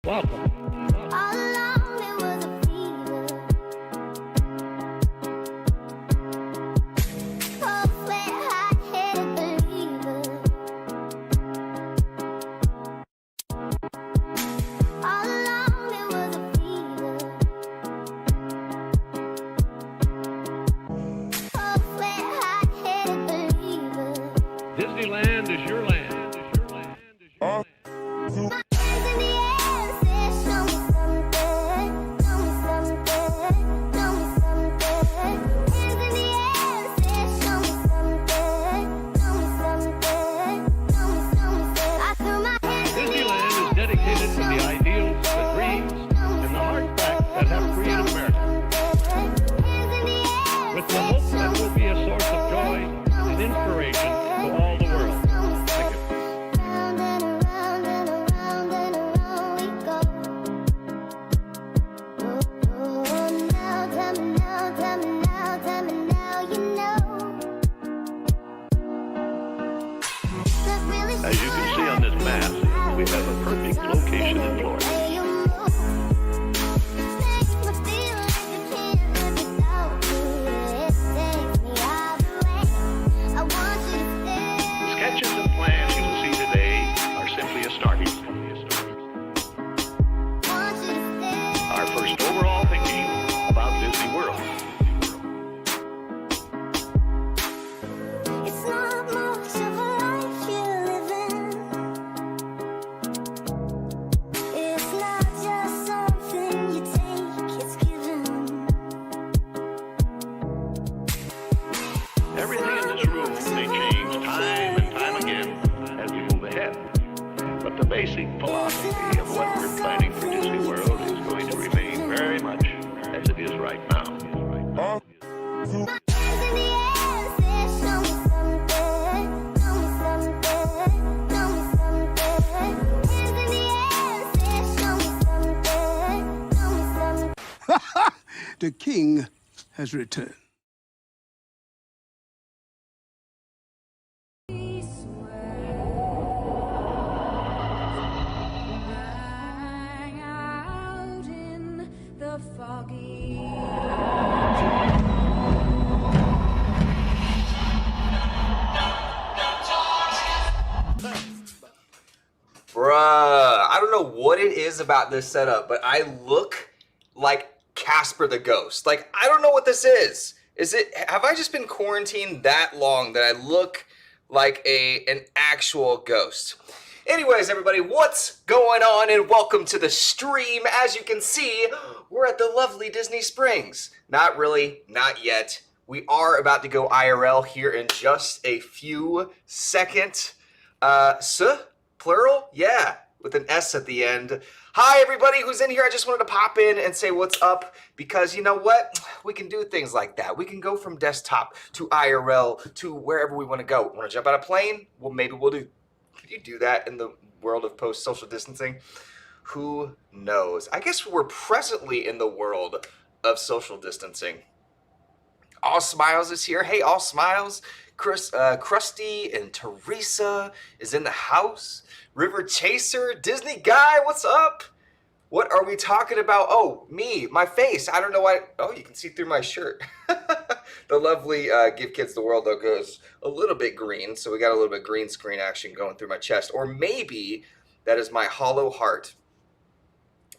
Welcome. All along it was a fever. Cold sweat, hot-headed believer. All along it was a fever. Cold sweat, hot-headed believer. Disneyland is your land. My hands in the air, said, show me something, show me something, show me something. Hands in the air, said, show me something, show me something, show me something. I threw my hands in the Disneyland is air, dedicated to said, the show me ideals, the something, dreams, show me and the hard something, facts that have created America, hands in the air, with the said, hope show that me will be a source of joy and inspiration to all the world. Thank you. round and around and around and around we go. Oh, now tell me now, tell me now, tell me now, you know. That really As you can see on this map, we have a perfect location in Florida. way you move makes me feel like I can't live without you. It takes me all the way. I want you to stay. Sketches and plans you will see today are simply a starting point. Want you to stay. Our first overall thinking about Disney World. It's not much of a life you're living. It's not just something you take, it's given. Everything in this room may change time and time again as we move ahead. But the basic philosophy of what we're planning for Disney World is going to remain very much as it is right now. My hands in the air, said, show me something, show me something, show me something. Hands in the air, said, show me something, show me something. The king has returned. Out in the foggy. Bruh, I don't know what it is about this setup, but I look like Casper the Ghost. Like, I don't know what this is. Have I just been quarantined that long that I look like an actual ghost? Anyways, everybody, what's going on? And welcome to the stream. As you can see, we're at the lovely Disney Springs. Not really, not yet. We are about to go IRL here in just a few seconds. Plural? Yeah, with an S at the end. Hi, everybody who's in here. I just wanted to pop in and say what's up because you know what? We can do things like that. We can go from desktop to IRL to wherever we want to go. Want to jump out of a plane? Well, maybe we'll do. Can you do that in the world of post-social distancing? Who knows? I guess we're presently in the world of social distancing. All Smiles is here. Hey, All Smiles. Krusty and Teresa is in the house. River Chaser, Disney Guy, what's up? What are we talking about? Oh, me, my face. I don't know why. Oh, you can see through my shirt. The lovely Give Kids the World logo is a little bit green, so we got a little bit green screen action going through my chest. Or maybe that is my hollow heart.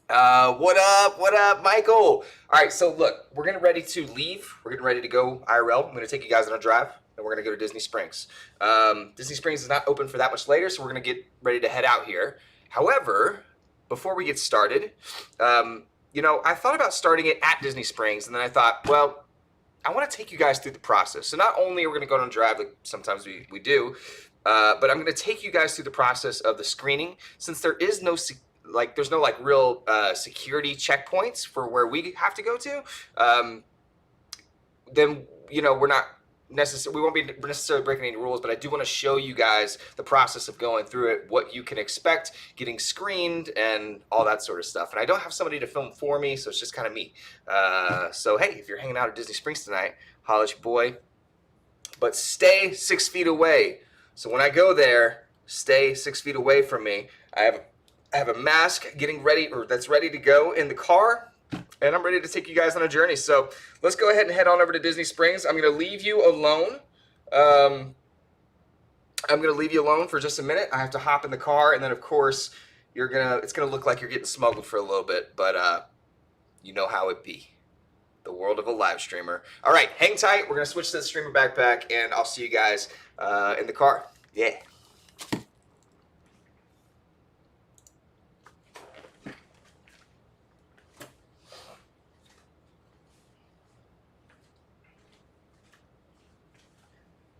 What up, Michael? All right, so look, we're getting ready to leave. We're getting ready to go IRL. I'm going to take you guys on a drive, and we're going to go to Disney Springs. Disney Springs is not open for that much later, so we're going to get ready to head out here. However, before we get started, you know, I thought about starting it at Disney Springs, and then I thought, well, I want to take you guys through the process. So not only are we going to go on a drive, like sometimes we do, but I'm going to take you guys through the process of the screening, since there is no there's no real security checkpoints for where we have to go to. Then you know we won't be necessarily breaking any rules, but I do want to show you guys the process of going through it, what you can expect, getting screened, and all that sort of stuff. And I don't have somebody to film for me, so it's just kind of me. So hey, if you're hanging out at Disney Springs tonight, holla at your boy. But stay 6 feet away. So when I go there, stay 6 feet away from me. I have I have a mask getting ready, or that's ready to go in the car, and I'm ready to take you guys on a journey. So let's go ahead and head on over to Disney Springs. I'm going to leave you alone. I'm going to leave you alone for just a minute. I have to hop in the car, and then of course it's going to look like you're getting smuggled for a little bit, but you know how it be. The world of a live streamer. All right, hang tight. We're going to switch to the streamer backpack, and I'll see you guys in the car. Yeah.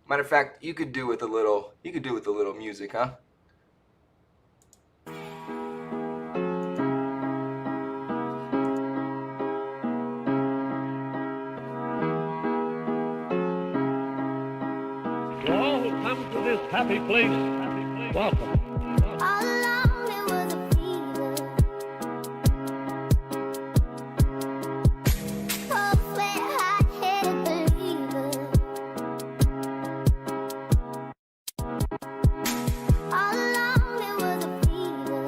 Matter of fact, you could do with a little music, huh? To all who come to this happy place, welcome. All along it was a fever. Cold sweat, hot-headed believer. All along it was a fever.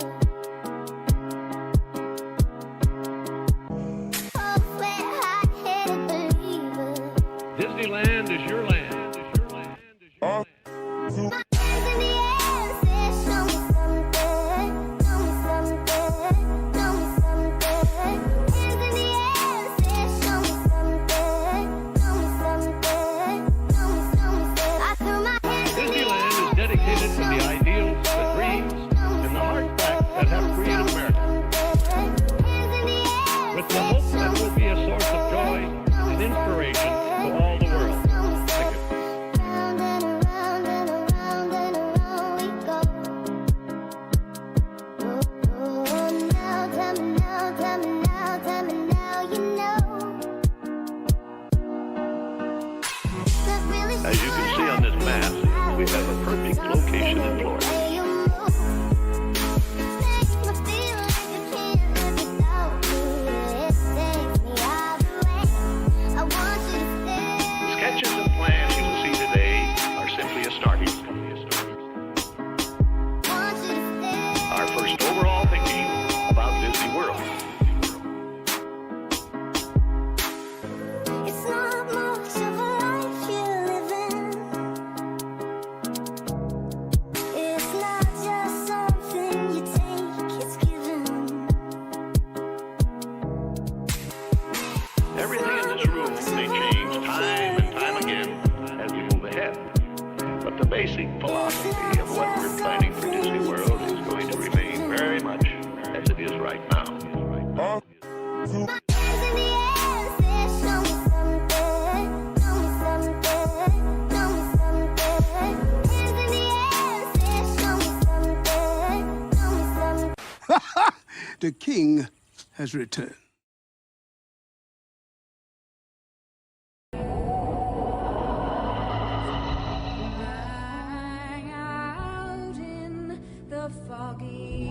Cold sweat, hot-headed believer. Disneyland is your land. My hands in the air, said, show me something, show me something, show me something. Hands in the air, said, show me something, show me something, show me. I threw my hands in the Disneyland is dedicated to the ideals, the dreams, and the hard facts that have created America, with the hope that it will be a source of joy and inspiration to all the world. Thank you. Round and around and around and around we go. Oh, now tell me now, tell me now, tell me now, you know. That really As you can see on this map, we have a perfect location in Florida. way you move. Makes me feel like I can't live without you. It takes me all the way. I want you to stay. The sketches and plans you will see today are simply a starting point. Want you to stay. Our first overall thinking about Disney World. It's not much of a life you're living. It's not just something you take, it's given. Everything in this room may change time and time again as we move ahead. But the basic philosophy of what we're planning for Disney World is going to remain very much as it is right now. My hands in the air, said, show me something, show me something, show me something. Hands in the air, said, show me something, show me something. The king has returned. Out in the foggy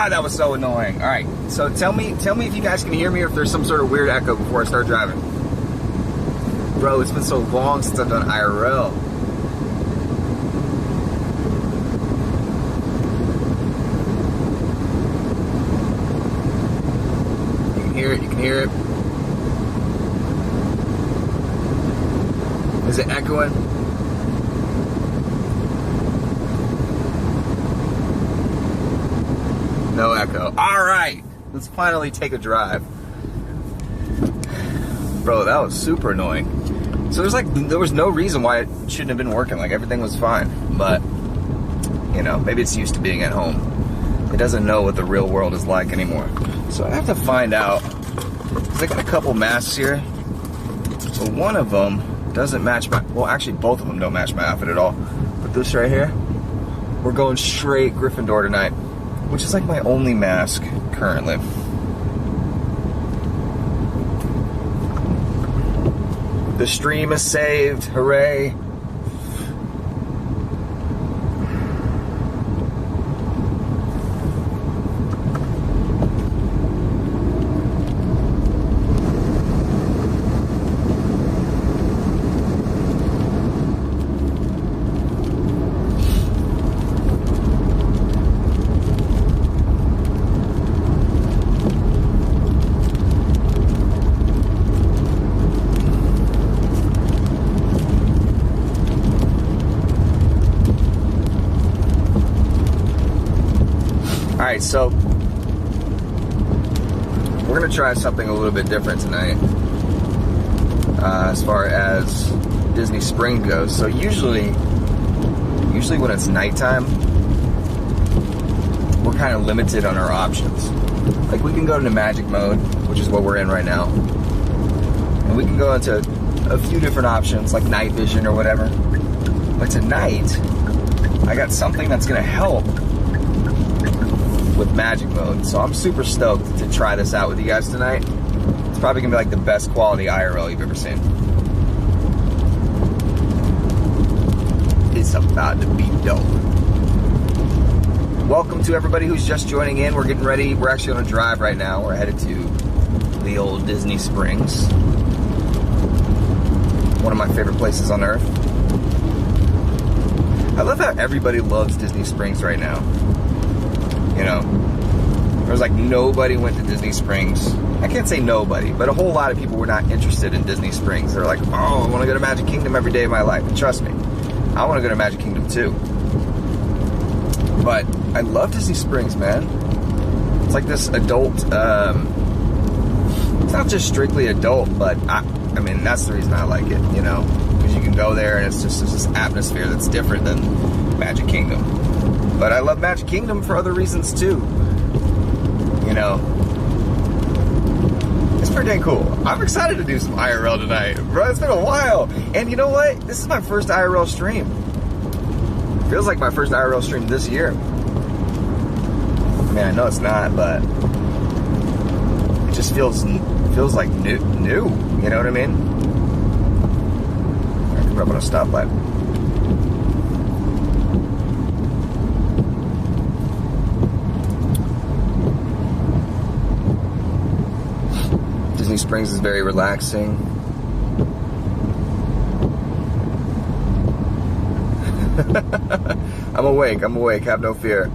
God, that was so annoying. All right, so tell me if you guys can hear me or if there's some sort of weird echo before I start driving. Bro, it's been so long since I've done IRL. You can hear it, you can hear it. Is it echoing? No echo. All right, let's finally take a drive. Bro, that was super annoying. So there was no reason why it shouldn't have been working. Like, everything was fine. But, you know, maybe it's used to being at home. It doesn't know what the real world is like anymore. So I have to find out. Because I got a couple masks here. But one of them doesn't match my... Well, actually, both of them don't match my outfit at all. But this right here, we're going straight Gryffindor tonight. Which is like my only mask currently. The stream is saved, hooray. Alright, so we're going to try something a little bit different tonight as far as Disney Spring goes. So usually when it's nighttime, we're kind of limited on our options. Like, we can go into magic mode, which is what we're in right now, and we can go into a few different options like night vision or whatever. But tonight, I got something that's going to help with magic mode, so I'm super stoked to try this out with you guys tonight. It's probably gonna be like the best quality IRL you've ever seen. It's about to be dope. Welcome to everybody who's just joining in. We're getting ready. We're actually on a drive right now. We're headed to the old Disney Springs, one of my favorite places on earth. I love how everybody loves Disney Springs right now. You know, there was like nobody went to Disney Springs. I can't say nobody, but a whole lot of people were not interested in Disney Springs. They're like, oh, I want to go to Magic Kingdom every day of my life. And trust me, I want to go to Magic Kingdom too. But I love Disney Springs, man. It's like this adult, it's not just strictly adult, but I mean, that's the reason I like it, you know, because you can go there and it's just this atmosphere that's different than Magic Kingdom. But I love Magic Kingdom for other reasons too. You know, it's pretty dang cool. I'm excited to do some IRL tonight. Bro, it's been a while. And you know what? This is my first IRL stream. Feels like my first IRL stream this year. I mean, I know it's not, but it just feels like new. You know what I mean? I can rub on a stoplight. Disney Springs is very relaxing. I'm awake, have no fear.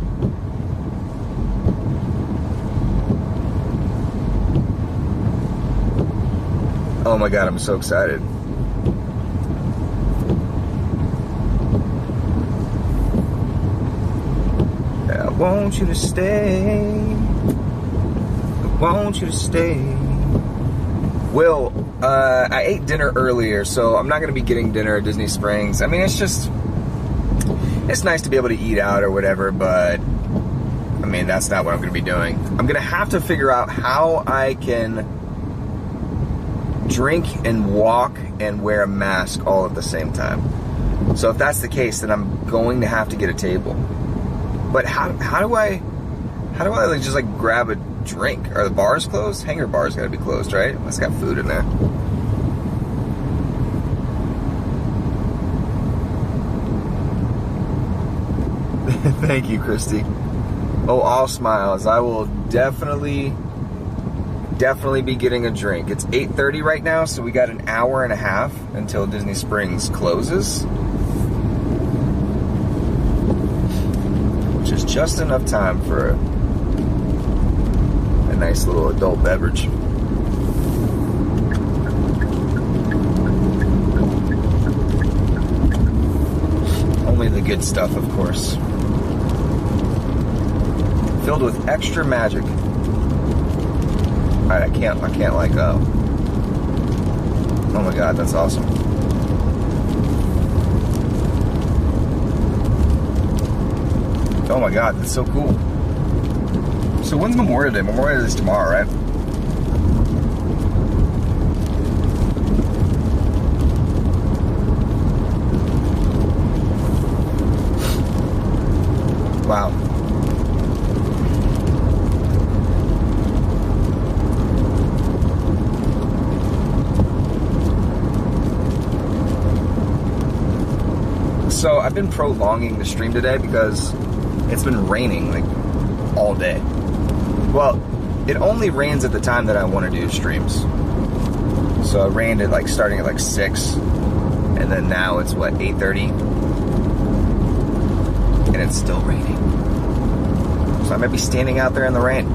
Oh my God, I'm so excited. I want you to stay. I want you to stay. Will, I ate dinner earlier, so I'm not going to be getting dinner at Disney Springs. I mean, it's nice to be able to eat out or whatever, but, I mean, that's not what I'm going to be doing. I'm going to have to figure out how I can drink and walk and wear a mask all at the same time. So if that's the case, then I'm going to have to get a table. But how do I like just like grab a drink? Are the bars closed? Hangar bars gotta be closed, right? It's got food in there. Thank you, Christy. Oh, all smiles. I will definitely be getting a drink. It's 8:30 right now, so we got an hour and a half until Disney Springs closes. Which is just enough time for a nice little adult beverage. Only the good stuff, of course. Filled with extra magic. Alright, I can't like, oh my god, that's awesome. Oh my god, that's so cool. So when's Memorial Day? Memorial Day is tomorrow, right? Wow. So I've been prolonging the stream today because it's been raining like all day. Well, it only rains at the time that I want to do streams. So it rained at like starting at like 6, and then now it's what, 8:30, and it's still raining. So I might be standing out there in the rain.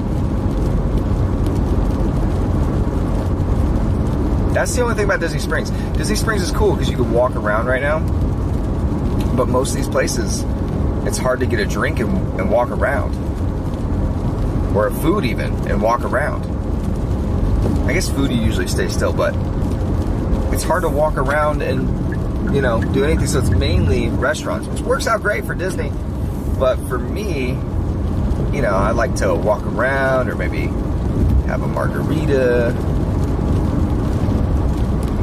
That's the only thing about Disney Springs. Disney Springs is cool because you can walk around right now. But most of these places, it's hard to get a drink and walk around. Or a food even, and walk around. I guess food you usually stay still, but it's hard to walk around and, you know, do anything. So it's mainly restaurants, which works out great for Disney. But for me, you know, I like to walk around or maybe have a margarita.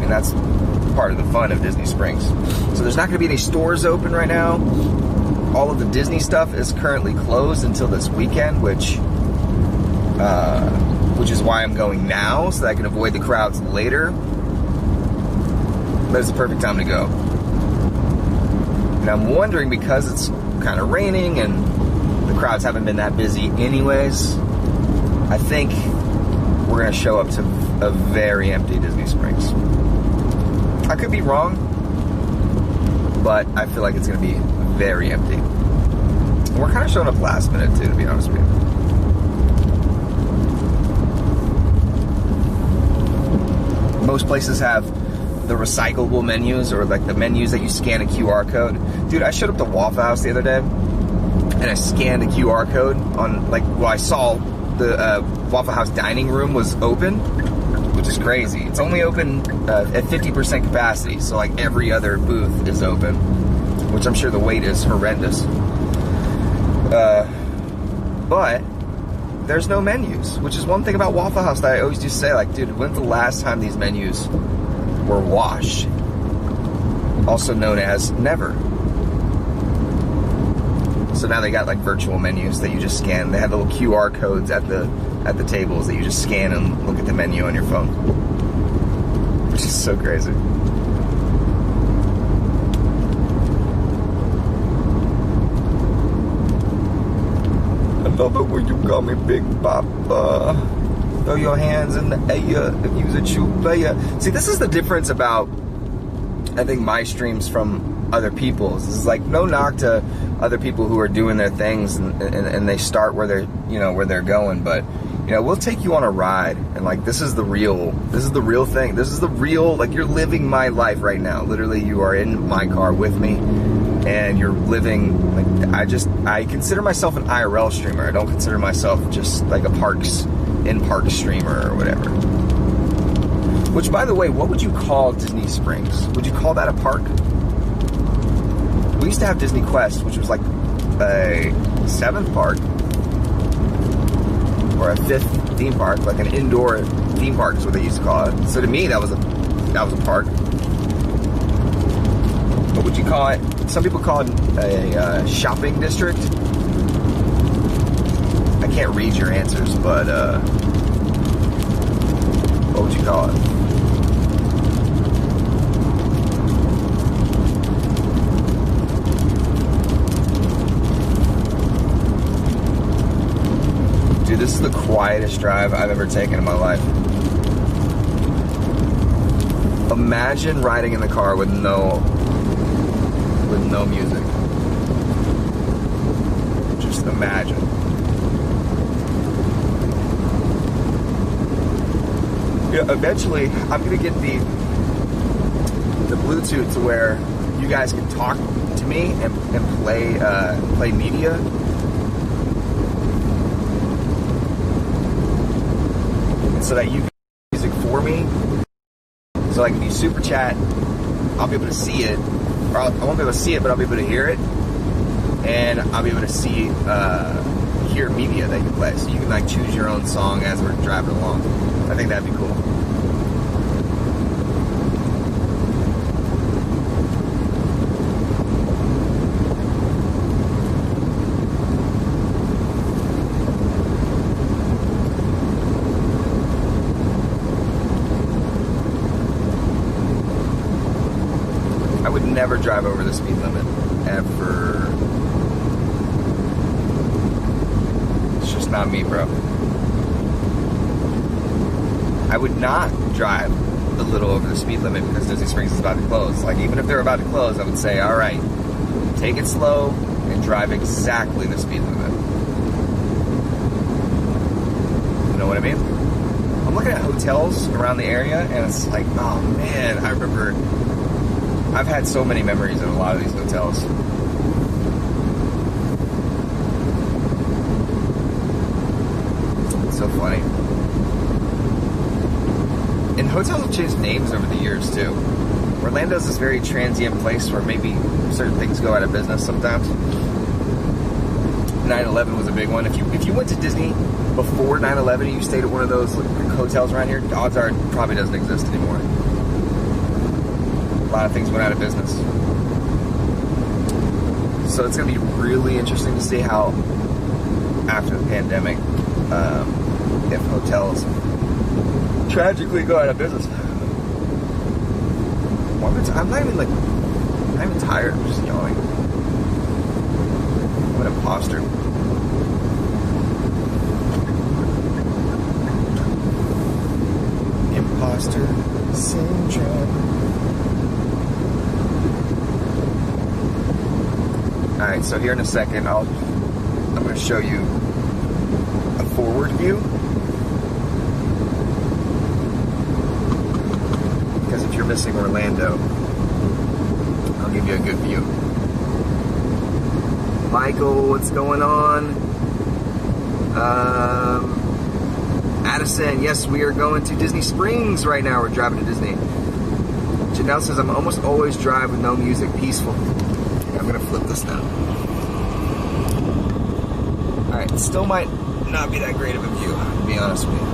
And that's part of the fun of Disney Springs. So there's not going to be any stores open right now. All of the Disney stuff is currently closed until this weekend, which is why I'm going now, so that I can avoid the crowds later. But it's the perfect time to go. And I'm wondering, because it's kind of raining and the crowds haven't been that busy anyways, I think we're going to show up to a very empty Disney Springs. I could be wrong, but I feel like it's going to be very empty. And we're kind of showing up last minute too, to be honest with you. Most places have the recyclable menus, or like the menus that you scan a QR code. Dude, I showed up to Waffle House the other day, and I scanned a QR code on, like, well, I saw the Waffle House dining room was open, which is crazy. It's only open at 50% capacity, so like every other booth is open, which I'm sure the wait is horrendous. But there's no menus, which is one thing about Waffle House that I always do say, like, dude, when's the last time these menus were washed? Also known as never. So now they got like virtual menus that you just scan. They have little QR codes at the tables that you just scan and look at the menu on your phone, which is so crazy. I love it when you call me Big Papa. Throw your hands in the air if you's a true player. See, this is the difference about, I think, my streams from other people's. It's like no knock to other people who are doing their things and they start where they're, you know, where they're going, but you know, we'll take you on a ride, and like this is the real thing. This is the real, like, you're living my life right now. Literally, you are in my car with me, and you're living, like, I consider myself an IRL streamer. I don't consider myself just like a in-park streamer or whatever. Which, by the way, what would you call Disney Springs? Would you call that a park? We used to have Disney Quest, which was like a 7th park, or a 5th theme park, like an indoor theme park is what they used to call it. So to me, that was a park. What would you call it? Some people call it a shopping district. I can't read your answers, but what would you call it? This is the quietest drive I've ever taken in my life. Imagine riding in the car with no music. Just imagine. Yeah, eventually, I'm gonna get the Bluetooth to where you guys can talk to me and play media. And so that you can music for me. So like if you super chat, I'll be able to see it. Or I won't be able to see it, but I'll be able to hear it. And I'll be able to hear media that you play. So you can like choose your own song as we're driving along. I think that'd be cool. I would never drive over the speed limit, ever. It's just not me, bro. I would not drive a little over the speed limit because Disney Springs is about to close. Like, even if they're about to close, I would say, all right, take it slow and drive exactly the speed limit. You know what I mean? I'm looking at hotels around the area, and it's like, oh man, I remember... I've had so many memories of a lot of these hotels. It's so funny. And hotels have changed names over the years too. Orlando's this very transient place where maybe certain things go out of business sometimes. 9/11 was a big one. If you went to Disney before 9/11 and you stayed at one of those hotels around here, odds are it probably doesn't exist anymore. A lot of things went out of business. So it's going to be really interesting to see how, after the pandemic, if hotels tragically go out of business. I'm not even tired, I'm just yawning. I'm an imposter. Imposter syndrome. Alright, so here in a second, I'm going to show you a forward view. Because if you're missing Orlando, I'll give you a good view. Michael, what's going on? Addison, yes, we are going to Disney Springs right now. We're driving to Disney. Janelle says, I'm almost always drive with no music, peaceful. I'm gonna flip this now. Alright, it still might not be that great of a view, to be honest with you.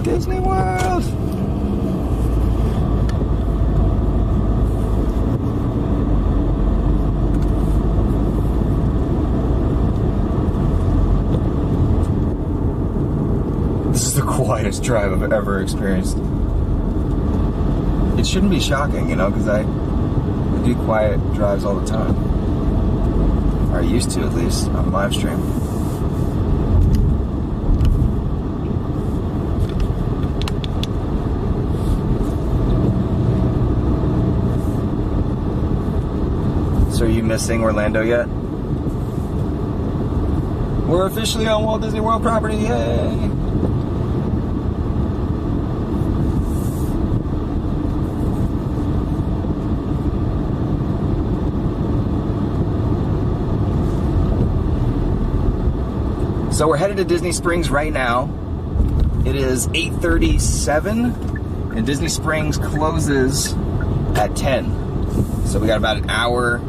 Disney World! This is the quietest drive I've ever experienced. It shouldn't be shocking, you know, because I do quiet drives all the time. Or I used to, at least, on live stream. So are you missing Orlando yet? We're officially on Walt Disney World property, yay! So we're headed to Disney Springs right now. It is 8:37 and Disney Springs closes at 10. So we got about an hour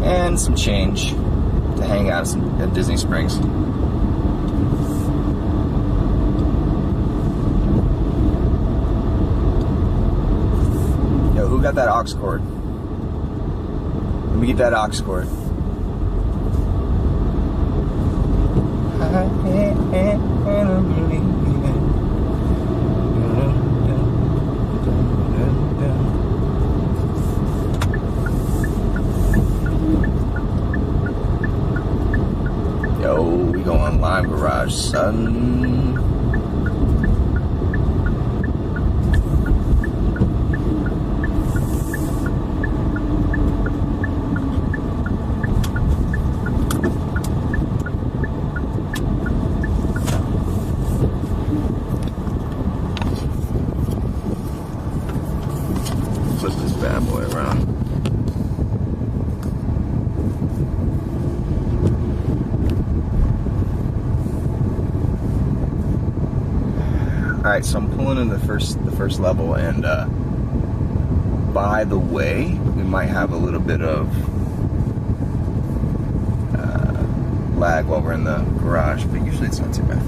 and some change to hang out at Disney Springs. Yo, who got that aux cord? Let me get that aux cord. Yo, we going Lime Garage, son. Flip this bad boy around. All right, so I'm pulling in the first level, and by the way, we might have a little bit of lag while we're in the garage, but usually it's not too bad.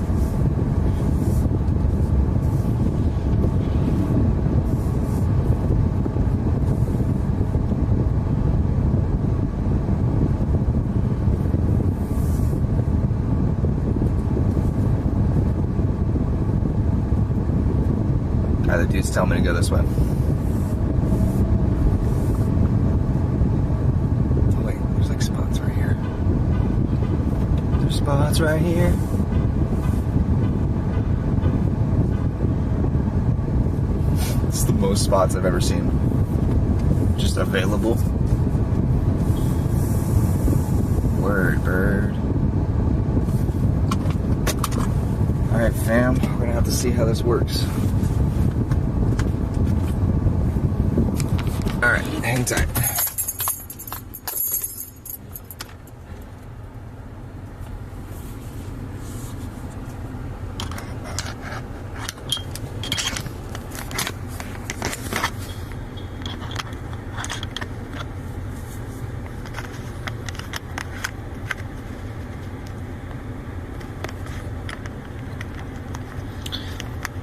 The dude's telling me to go this way. Oh wait, there's like spots right here. There's spots right here. It's the most spots I've ever seen. Just available. Word, bird. Alright, fam. We're gonna have to see how this works. Alright, hang tight.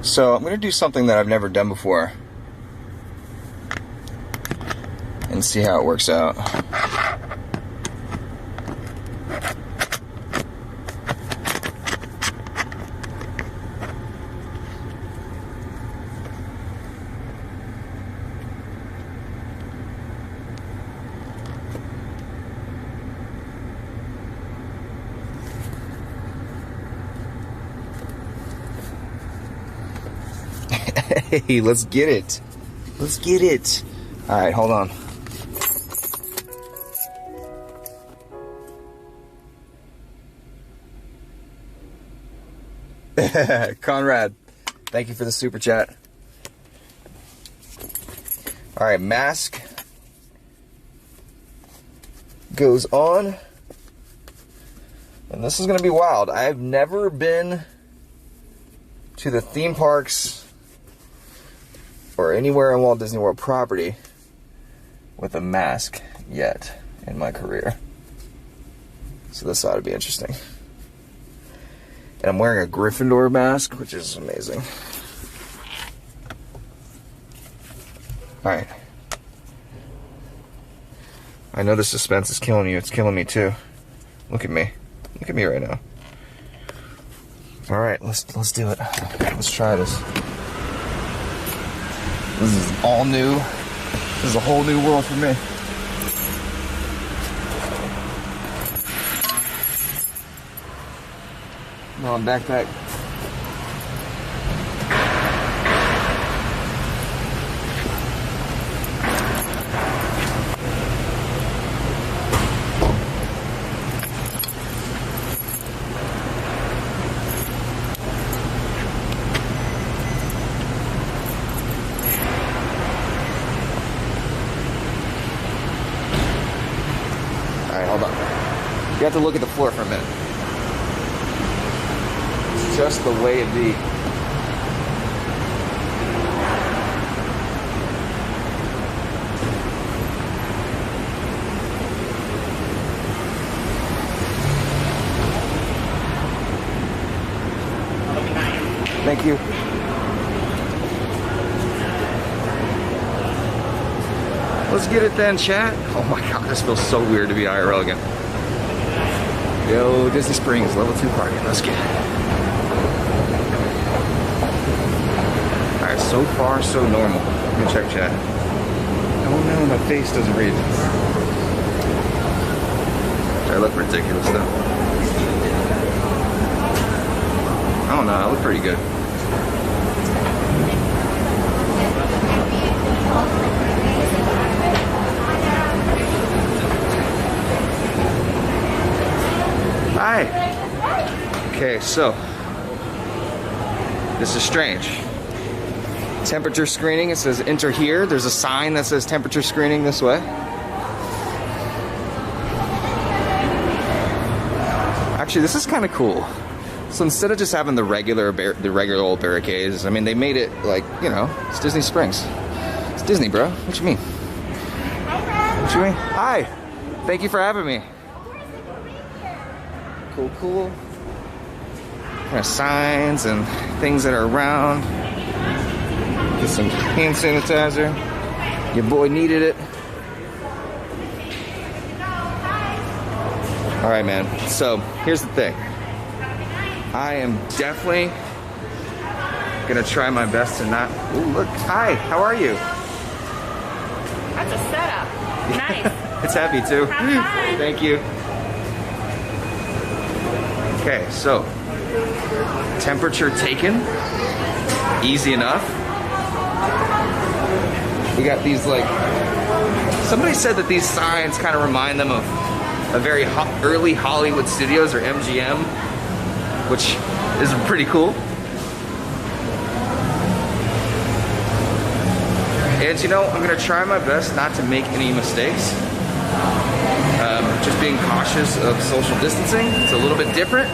So I'm going to do something that I've never done before and see how it works out. Hey, let's get it. Let's get it. All right, hold on. Conrad, thank you for the super chat. All right, mask goes on. And this is going to be wild. I have never been to the theme parks or anywhere in Walt Disney World property with a mask yet in my career. So this ought to be interesting. And I'm wearing a Gryffindor mask, which is amazing. Alright. I know the suspense is killing you. It's killing me too. Look at me. Look at me right now. Alright, let's do it. Let's try this. This is all new. This is a whole new world for me. Come on, backpack. Alright, hold on. You have to look at the floor for a minute. It's just the way it be. Let's get it then, chat. Oh my god, this feels so weird to be IRL again. Yo, Disney Springs, level 2 party. Let's get it. Alright, so far, so normal. Let me check chat. Oh no, my face doesn't read. I look ridiculous though. I don't know, I look pretty good. Hi. Okay, so this is strange. Temperature screening, it says enter here. There's a sign that says temperature screening this way. Actually, this is kind of cool. So instead of just having the regular old barricades, I mean, they made it like, you know, it's Disney Springs. It's Disney, bro. What you mean? What you mean? Hi. Thank you for having me. Cool, cool. Kind of signs and things that are around. Get some hand sanitizer. Your boy needed it. All right, man. So here's the thing. I am definitely gonna try my best to not. Ooh, look. Hi. How are you? That's a setup. Nice. It's happy too. Have fun. Thank you. Okay, so temperature taken. Easy enough. We got these like. Somebody said that these signs kind of remind them of a very early Hollywood Studios or MGM, which is pretty cool. And you know, I'm gonna try my best not to make any mistakes. Just being cautious of social distancing. It's a little bit different.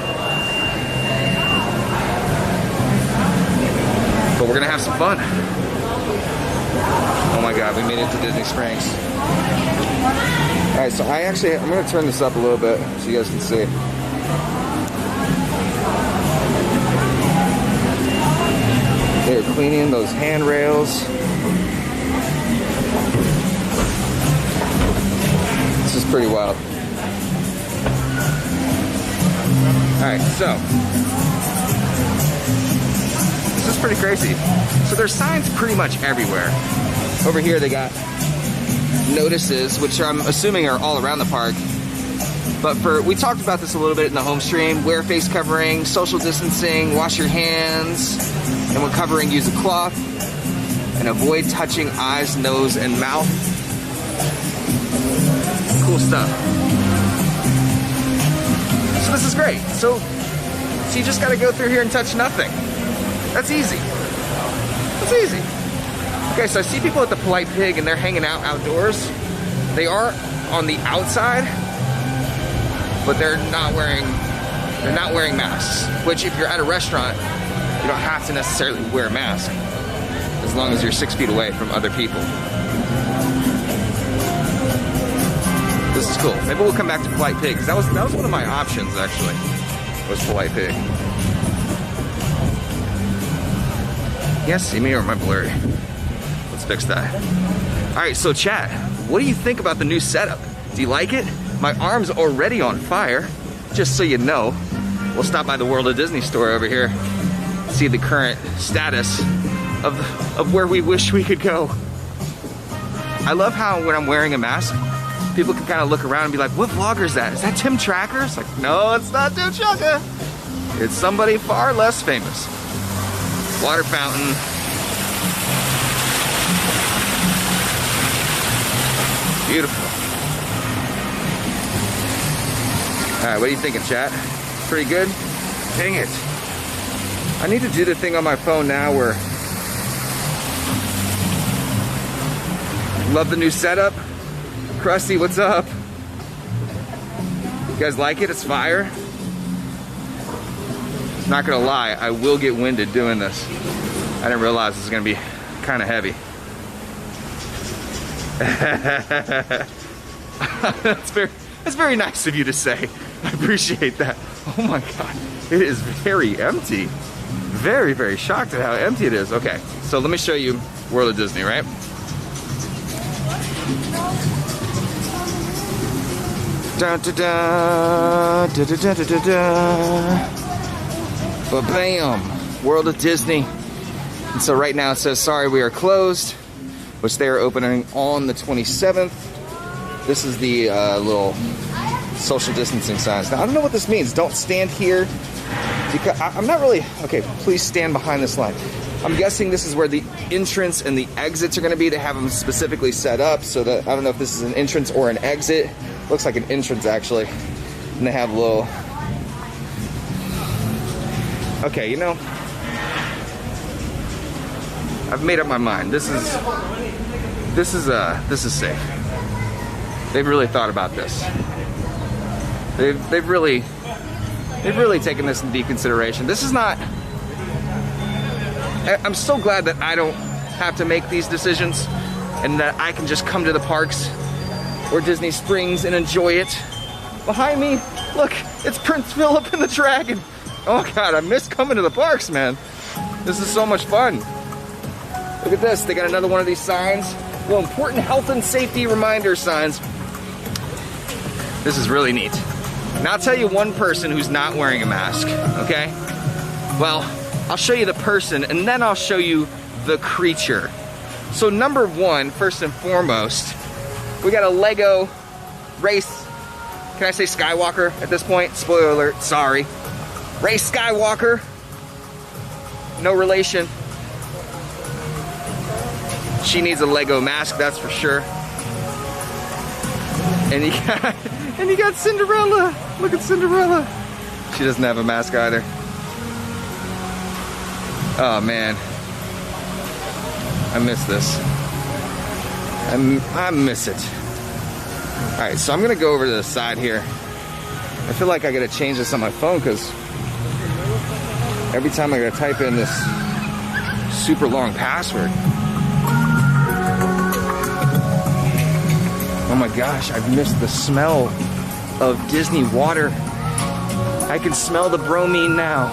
But we're gonna have some fun. Oh my God, we made it to Disney Springs. All right, so I'm gonna turn this up a little bit so you guys can see. They're cleaning those handrails. This is pretty wild. All right, so this is pretty crazy. So there's signs pretty much everywhere. Over here they got notices, which I'm assuming are all around the park. But we talked about this a little bit in the home stream. Wear face covering, social distancing, wash your hands, and when covering, use a cloth, and avoid touching eyes, nose, and mouth. Cool stuff. So this is great. So you just gotta go through here and touch nothing. That's easy. That's easy. Okay, so I see people at the Polite Pig and they're hanging out outdoors. They are on the outside, but they're not wearing masks. Which, if you're at a restaurant, you don't have to necessarily wear a mask as long as you're 6 feet away from other people. This is cool. Maybe we'll come back to Polite Pig, because that was one of my options actually. Was Polite Pig. Yes, see me or am I blurry? Let's fix that. All right, so chat, what do you think about the new setup? Do you like it? My arm's already on fire, just so you know. We'll stop by the World of Disney store over here, see the current status of where we wish we could go. I love how when I'm wearing a mask, people can kind of look around and be like, what vlogger is that? Is that Tim Tracker? It's like, no, it's not Tim Tracker. It's somebody far less famous. Water fountain. Beautiful. All right, what are you thinking, chat? Pretty good? Dang it. I need to do the thing on my phone now where... Love the new setup. Krusty, what's up? You guys like it? It's fire. Not gonna lie, I will get winded doing this. I didn't realize this was gonna be kind of heavy. That's very nice of you to say. I appreciate that. Oh my God, it is very empty. Very, very shocked at how empty it is. Okay, so let me show you World of Disney, right? Da da da da da da da da. But bam, World of Disney. And so right now it says sorry we are closed, which they are opening on the 27th. This is the little social distancing signs. Now I don't know what this means. Don't stand here. Because I'm not really okay. Please stand behind this line. I'm guessing this is where the entrance and the exits are going to be. They have them specifically set up so that I don't know if this is an entrance or an exit. Looks like an entrance actually, and they have a little. Okay, you know, I've made up my mind. This is safe. They've really thought about this. They've really taken this into consideration. This is not. I'm so glad that I don't have to make these decisions, and that I can just come to the parks or Disney Springs and enjoy it. Behind me, look, it's Prince Philip and the Dragon. Oh God, I miss coming to the parks, man. This is so much fun. Look at this, they got another one of these signs. Well, important health and safety reminder signs. This is really neat. Now I'll tell you one person who's not wearing a mask, okay? Well, I'll show you the person and then I'll show you the creature. So number one, first and foremost, we got a Lego race. Can I say Skywalker at this point? Spoiler alert, sorry. Ray Skywalker. No relation. She needs a Lego mask, that's for sure. And you got Cinderella. Look at Cinderella. She doesn't have a mask either. Oh man. I miss this. I miss it. Alright, so I'm gonna go over to the side here. I feel like I gotta change this on my phone because every time I gotta type in this super long password. Oh my gosh, I've missed the smell of Disney water. I can smell the bromine now.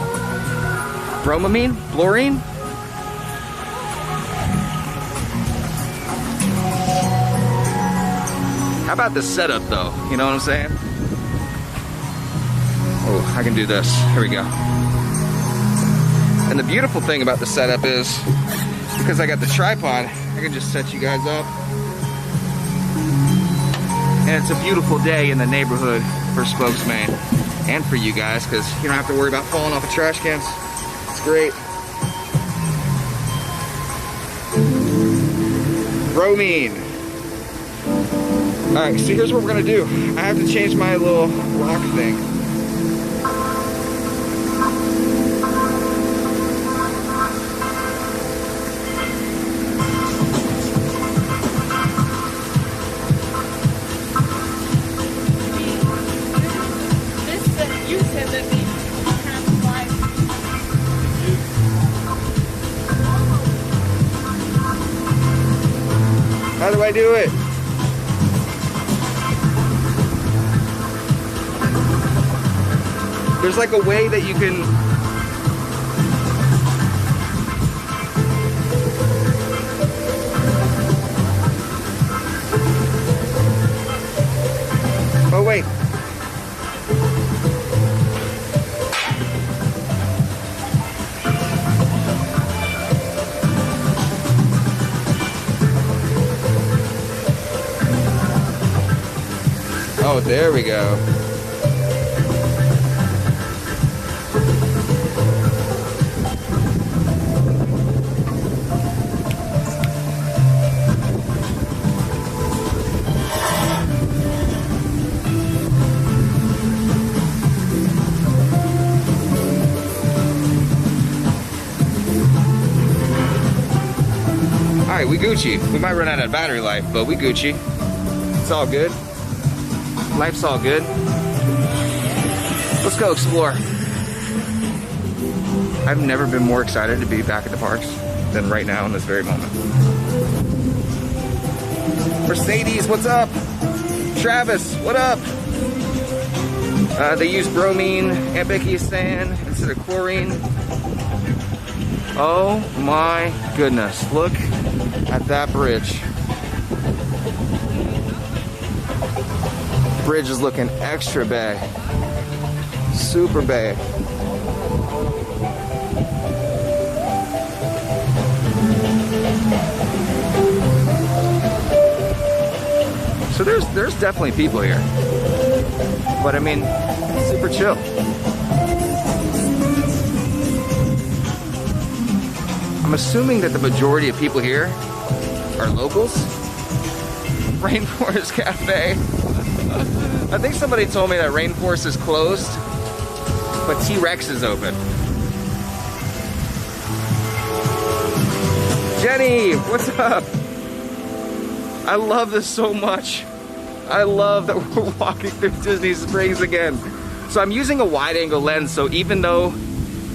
Bromamine? Fluorine? How about the setup though? You know what I'm saying? Oh, I can do this. Here we go. And the beautiful thing about the setup is, because I got the tripod, I can just set you guys up. And it's a beautiful day in the neighborhood for Spokesman and for you guys, because you don't have to worry about falling off of trash cans. It's great. Bromine. Alright, so here's what we're gonna do. I have to change my little lock thing. You said that we have life. How do I do it? There's like a way that you can... Oh wait. Oh, there we go. Alright, we Gucci. We might run out of battery life, but we Gucci. It's all good. Life's all good. Let's go explore. I've never been more excited to be back at the parks than right now in this very moment. Mercedes, what's up? Travis, what up? They use bromine, ambiguous-sand instead of chlorine. Oh my goodness, look at that bridge. Bridge is looking extra big. Super big. So there's definitely people here. But I mean, super chill. I'm assuming that the majority of people here are locals. Rainforest Cafe. I think somebody told me that Rainforest is closed, but T-Rex is open. Jenny, what's up? I love this so much. I love that we're walking through Disney Springs again. So I'm using a wide angle lens, so even though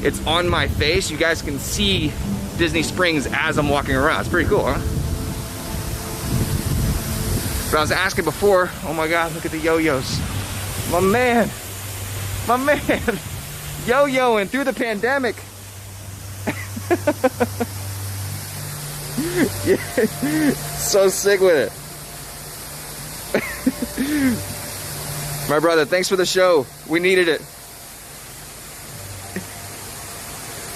it's on my face, you guys can see Disney Springs as I'm walking around. It's pretty cool, huh? But I was asking before, oh my God, look at the yo-yos. My man, yo-yoing through the pandemic. Yeah, so sick with it. My brother, thanks for the show. We needed it.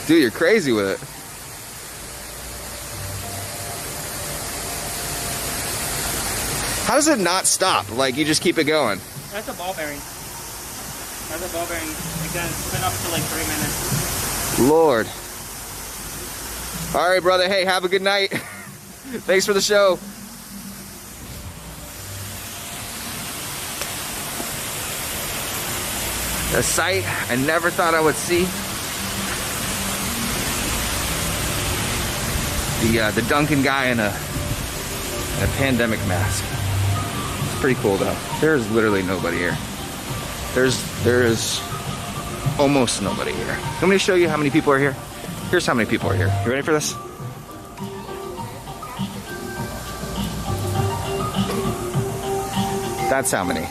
Dude, you're crazy with it. How does it not stop? Like, you just keep it going? That's a ball bearing. That's a ball bearing. Again, it's been up for like 3 minutes. Lord. All right, brother. Hey, have a good night. Thanks for the show. A sight I never thought I would see. The Duncan guy in a pandemic mask. It's pretty cool though. There's literally nobody here. There is almost nobody here. Let me show you how many people are here. Here's how many people are here. You ready for this? That's how many.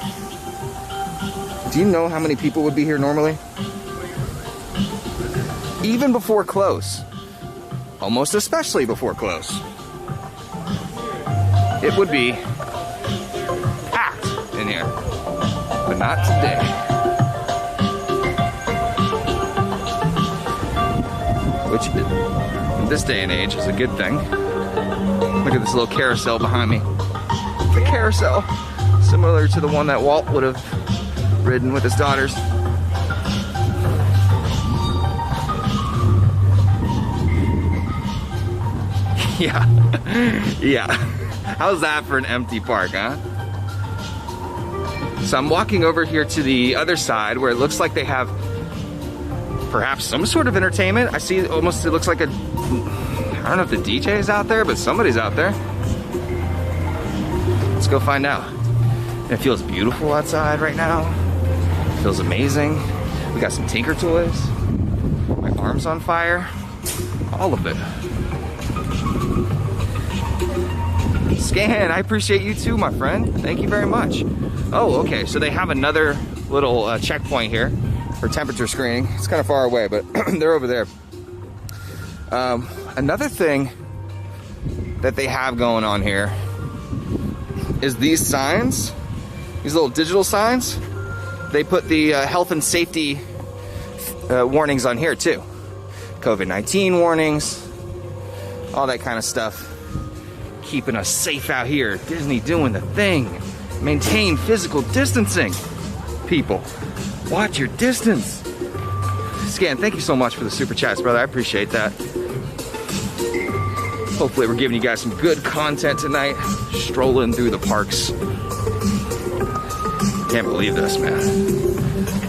Do you know how many people would be here normally? Even before close. Almost especially before close. It would be packed in here. But not today. Which, in this day and age, is a good thing. Look at this little carousel behind me. It's a carousel similar to the one that Walt would have ridden with his daughters. Yeah. Yeah. How's that for an empty park, huh? So I'm walking over here to the other side where it looks like they have perhaps some sort of entertainment. I see almost, it looks like a, I don't know if the DJ is out there, but somebody's out there. Let's go find out. It feels beautiful outside right now. It feels amazing. We got some Tinker toys. My arm's on fire. All of it. Scan, I appreciate you too, my friend. Thank you very much. Oh, okay, so they have another little checkpoint here for temperature screening. It's kind of far away, but they're over there. Another thing that they have going on here is these signs, these little digital signs. They put the health and safety warnings on here too. COVID-19 warnings, all that kind of stuff. Keeping us safe out here. Disney doing the thing. Maintain physical distancing. People, watch your distance. Scan, thank you so much for the super chats, brother. I appreciate that. Hopefully we're giving you guys some good content tonight. Strolling through the parks. Can't believe this, man.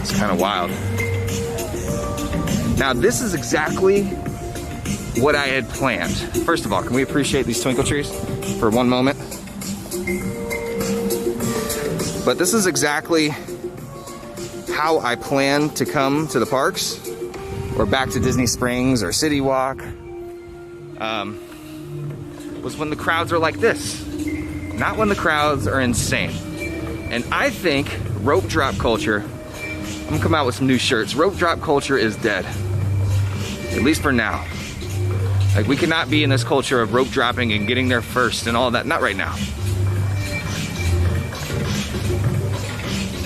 It's kind of wild. Now, this is exactly what I had planned. First of all, can we appreciate these twinkle trees for one moment? But this is exactly how I plan to come to the parks or back to Disney Springs or City Walk. Was when the crowds are like this, not when the crowds are insane. And I think rope drop culture, I'm gonna come out with some new shirts. Rope drop culture is dead, at least for now. Like, we cannot be in this culture of rope dropping and getting there first and all that. Not right now.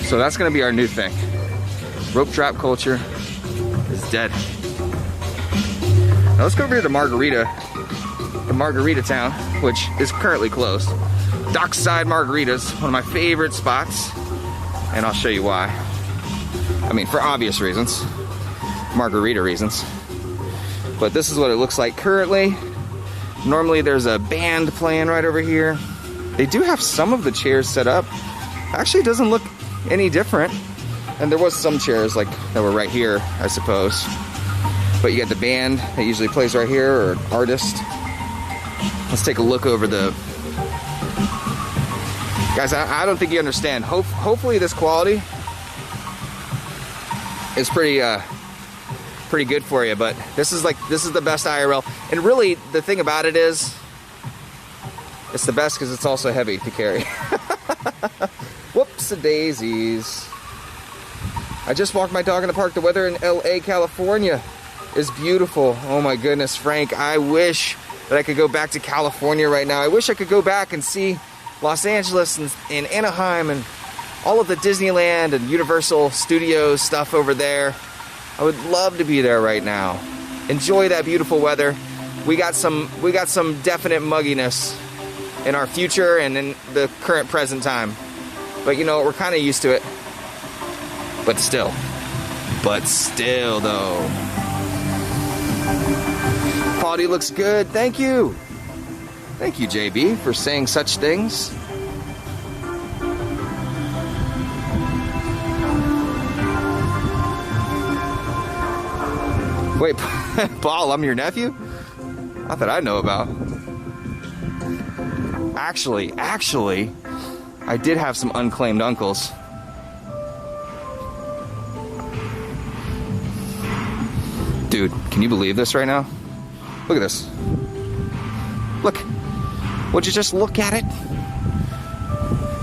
So that's gonna be our new thing. Rope drop culture is dead. Now let's go over here to Margarita Town, which is currently closed. Dockside Margaritas, one of my favorite spots, and I'll show you why. I mean, for obvious reasons, margarita reasons. But this is what it looks like currently. Normally there's a band playing right over here. They do have some of the chairs set up. Actually, it doesn't look any different. And there was some chairs like that were right here, I suppose. But you got the band that usually plays right here, or artist. Let's take a look over the... Guys, I don't think you understand. Hopefully this quality is pretty good for you, but this is the best IRL. And really, the thing about it is, it's the best because it's also heavy to carry. Whoops-a-daisies. I just walked my dog in the park. The weather in LA, California is beautiful. Oh my goodness, Frank, I wish that I could go back to California right now. I wish I could go back and see Los Angeles and Anaheim and all of the Disneyland and Universal Studios stuff over there. I would love to be there right now. Enjoy that beautiful weather. We got some definite mugginess in our future and in the current present time. But you know, we're kind of used to it. But still though. Quality looks good. Thank you. Thank you, JB, for saying such things. Wait, Paul, I'm your nephew? Not that I know about. Actually, I did have some unclaimed uncles. Dude, can you believe this right now? Look at this. Look. Would you just look at it?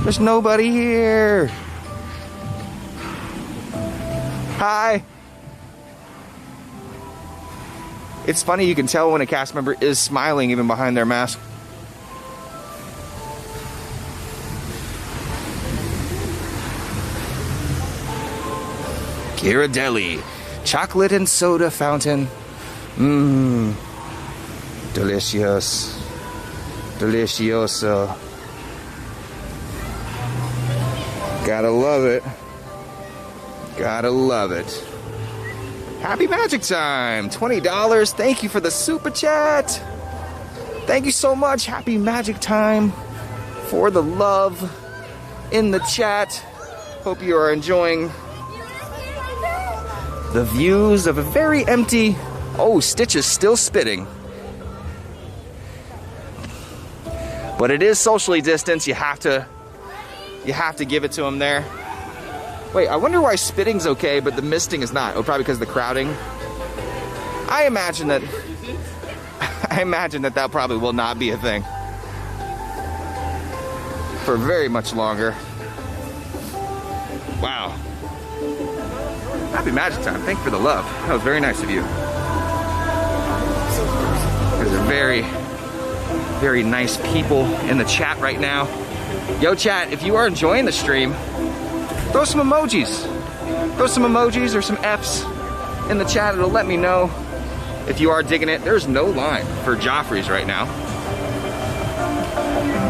There's nobody here. Hi. It's funny, you can tell when a cast member is smiling even behind their mask. Ghirardelli. Chocolate and soda fountain. Mmm. Delicious. Delicioso. Gotta love it. Gotta love it. Happy Magic Time. $20. Thank you for the super chat. Thank you so much. Happy Magic Time for the love in the chat. Hope you are enjoying the views of a very empty... Oh, Stitch is still spitting. But it is socially distanced. You have to give it to him there. Wait, I wonder why spitting's okay, but the misting is not. Oh, probably because of the crowding. I imagine that that probably will not be a thing for very much longer. Wow. Happy Magic Time. Thank you for the love. That was very nice of you. There's a very, very nice people in the chat right now. Yo, chat, if you are enjoying the stream, throw some emojis. Throw some emojis or some Fs in the chat. It'll let me know if you are digging it. There's no line for Joffrey's right now.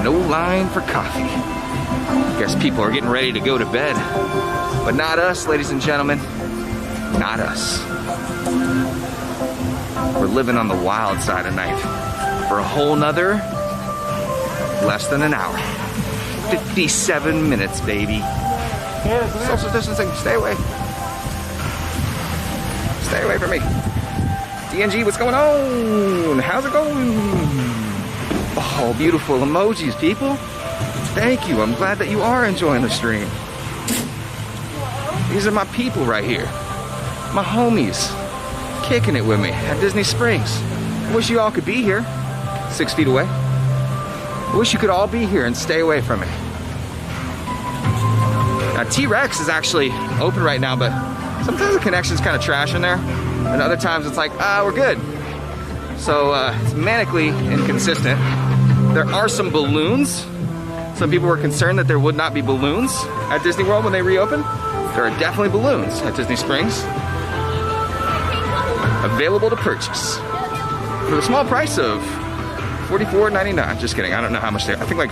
No line for coffee. Guess people are getting ready to go to bed. But not us, ladies and gentlemen. Not us. We're living on the wild side of night for a whole nother less than an hour. 57 minutes, baby. Social distancing, stay away. Stay away from me. DNG, what's going on? How's it going? Oh, beautiful emojis, people. Thank you. I'm glad that you are enjoying the stream. These are my people right here. My homies. Kicking it with me at Disney Springs. I wish you all could be here. 6 feet away. I wish you could all be here and stay away from me. Now, T-Rex is actually open right now, but sometimes the connection's kind of trash in there. And other times it's like, we're good. So it's manically inconsistent. There are some balloons. Some people were concerned that there would not be balloons at Disney World when they reopen. There are definitely balloons at Disney Springs. Available to purchase for the small price of $44.99. Just kidding, I don't know how much they are. I think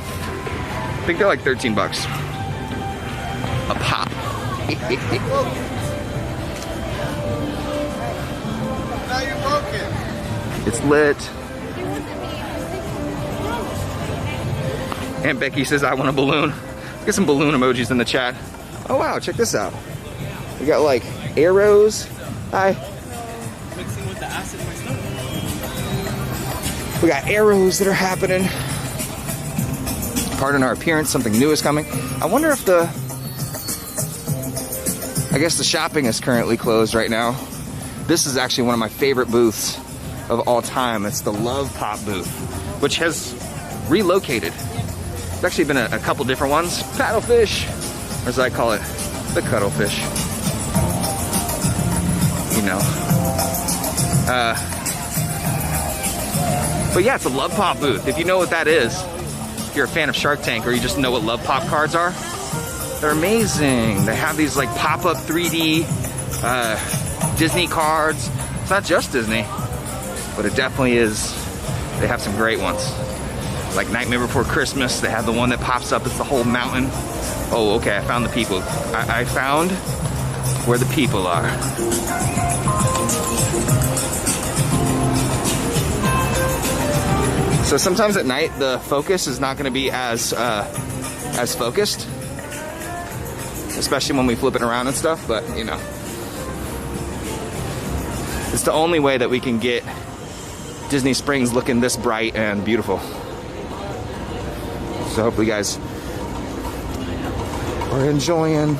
they're like 13 bucks a pop. Now you broke it. It's lit. Aunt Becky says, I want a balloon. Let's get some balloon emojis in the chat. Oh wow, check this out. We got like arrows. Hi. Mixing with the acid in my stomach. We got arrows that are happening. Pardon our appearance, something new is coming. I wonder if I guess the shopping is currently closed right now. This is actually one of my favorite booths of all time. It's the Love Pop booth, which has relocated. There's actually been a couple different ones. Paddlefish, or as I call it, the cuttlefish. You know. But yeah, it's a Love Pop booth. If you know what that is, if you're a fan of Shark Tank or you just know what Love Pop cards are, they're amazing. They have these like pop-up 3D Disney cards. It's not just Disney, but it definitely is. They have some great ones. Like Nightmare Before Christmas, they have the one that pops up, it's the whole mountain. Oh, okay, I found the people. I found where the people are. So sometimes at night, the focus is not gonna be as focused, especially when we flip it around and stuff, but you know. It's the only way that we can get Disney Springs looking this bright and beautiful. So hopefully you guys are enjoying.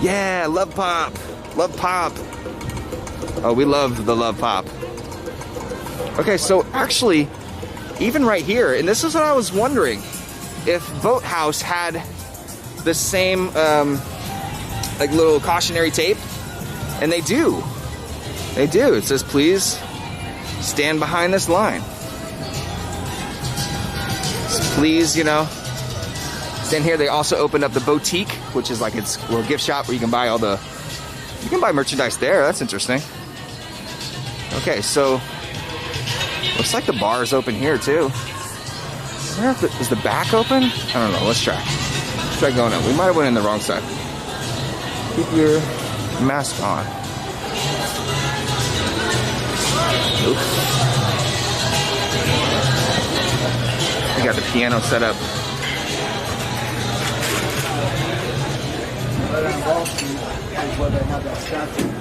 Yeah, Love Pop. Love Pop. Oh, we love the Love Pop. Okay, so actually, even right here, and this is what I was wondering, if Boathouse had the same like little cautionary tape, and they do. They do. It says, please stand behind this line. So please, you know, stand here. They also opened up the boutique, which is like its little gift shop where you can buy you can buy merchandise there. That's interesting. Okay, so looks like the bar is open here too. I wonder if is the back open? I don't know. Let's try. Let's try going up. We might have went in the wrong side. Keep your mask on. Oops. We got the piano set up.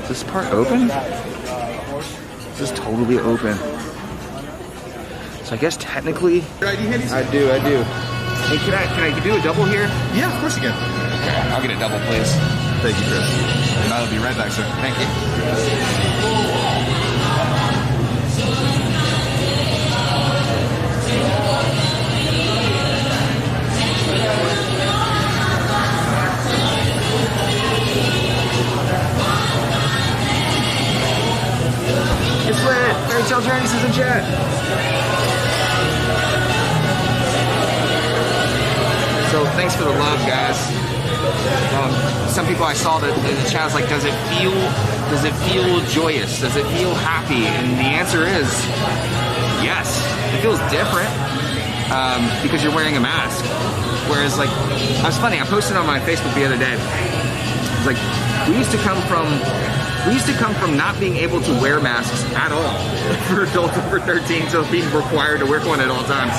Is this part open? This is totally open. So I guess technically, I do. Hey, can I do a double here? Yeah, of course you can. Okay, I'll get a double, please. Thank you, Chris. And I'll be right back, sir. Thank you. It's lit. Fairytale Journeys is in chat. So thanks for the love, guys. Some people I saw that in the chat was like, does it feel joyous? Does it feel happy? And the answer is yes. It feels different because you're wearing a mask. Whereas like, I posted on my Facebook the other day. It's like, we used to come from not being able to wear masks at all for adults over 13 to being required to wear one at all times.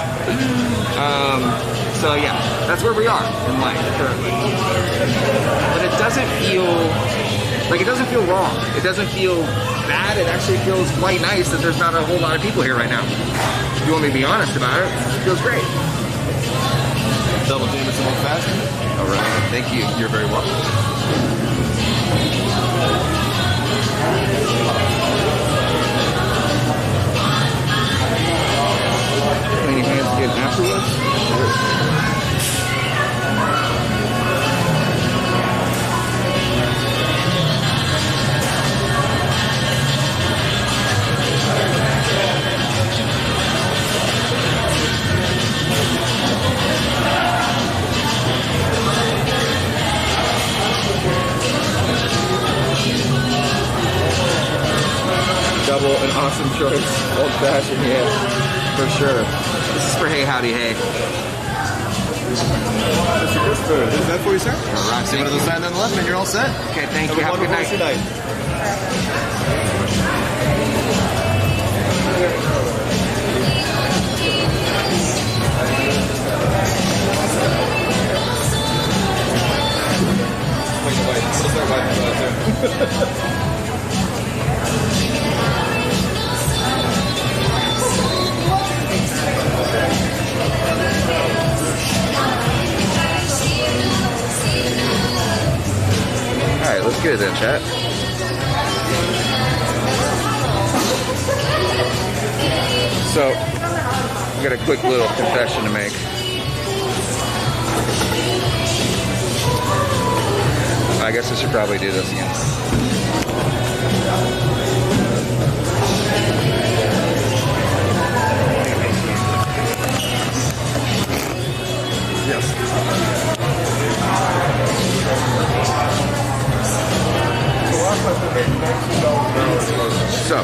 So yeah, that's where we are in life currently. But it doesn't feel wrong. It doesn't feel bad. It actually feels quite nice that there's not a whole lot of people here right now. If you want me to be honest about it, it feels great. Double Jameson old fashioned. All right, thank you. You're very welcome. Clean your hands again afterwards. awesome choice. Old fashioned, yeah, for sure. This is for Hey Howdy Hey. Mr. Christopher, is that for you, sir? All right, One of those signs on the left, and you're all set. Okay, thank you. Have a good night. All right, let's get it then, chat. So, I got a quick little confession to make. I guess I should probably do this again. Yes. So,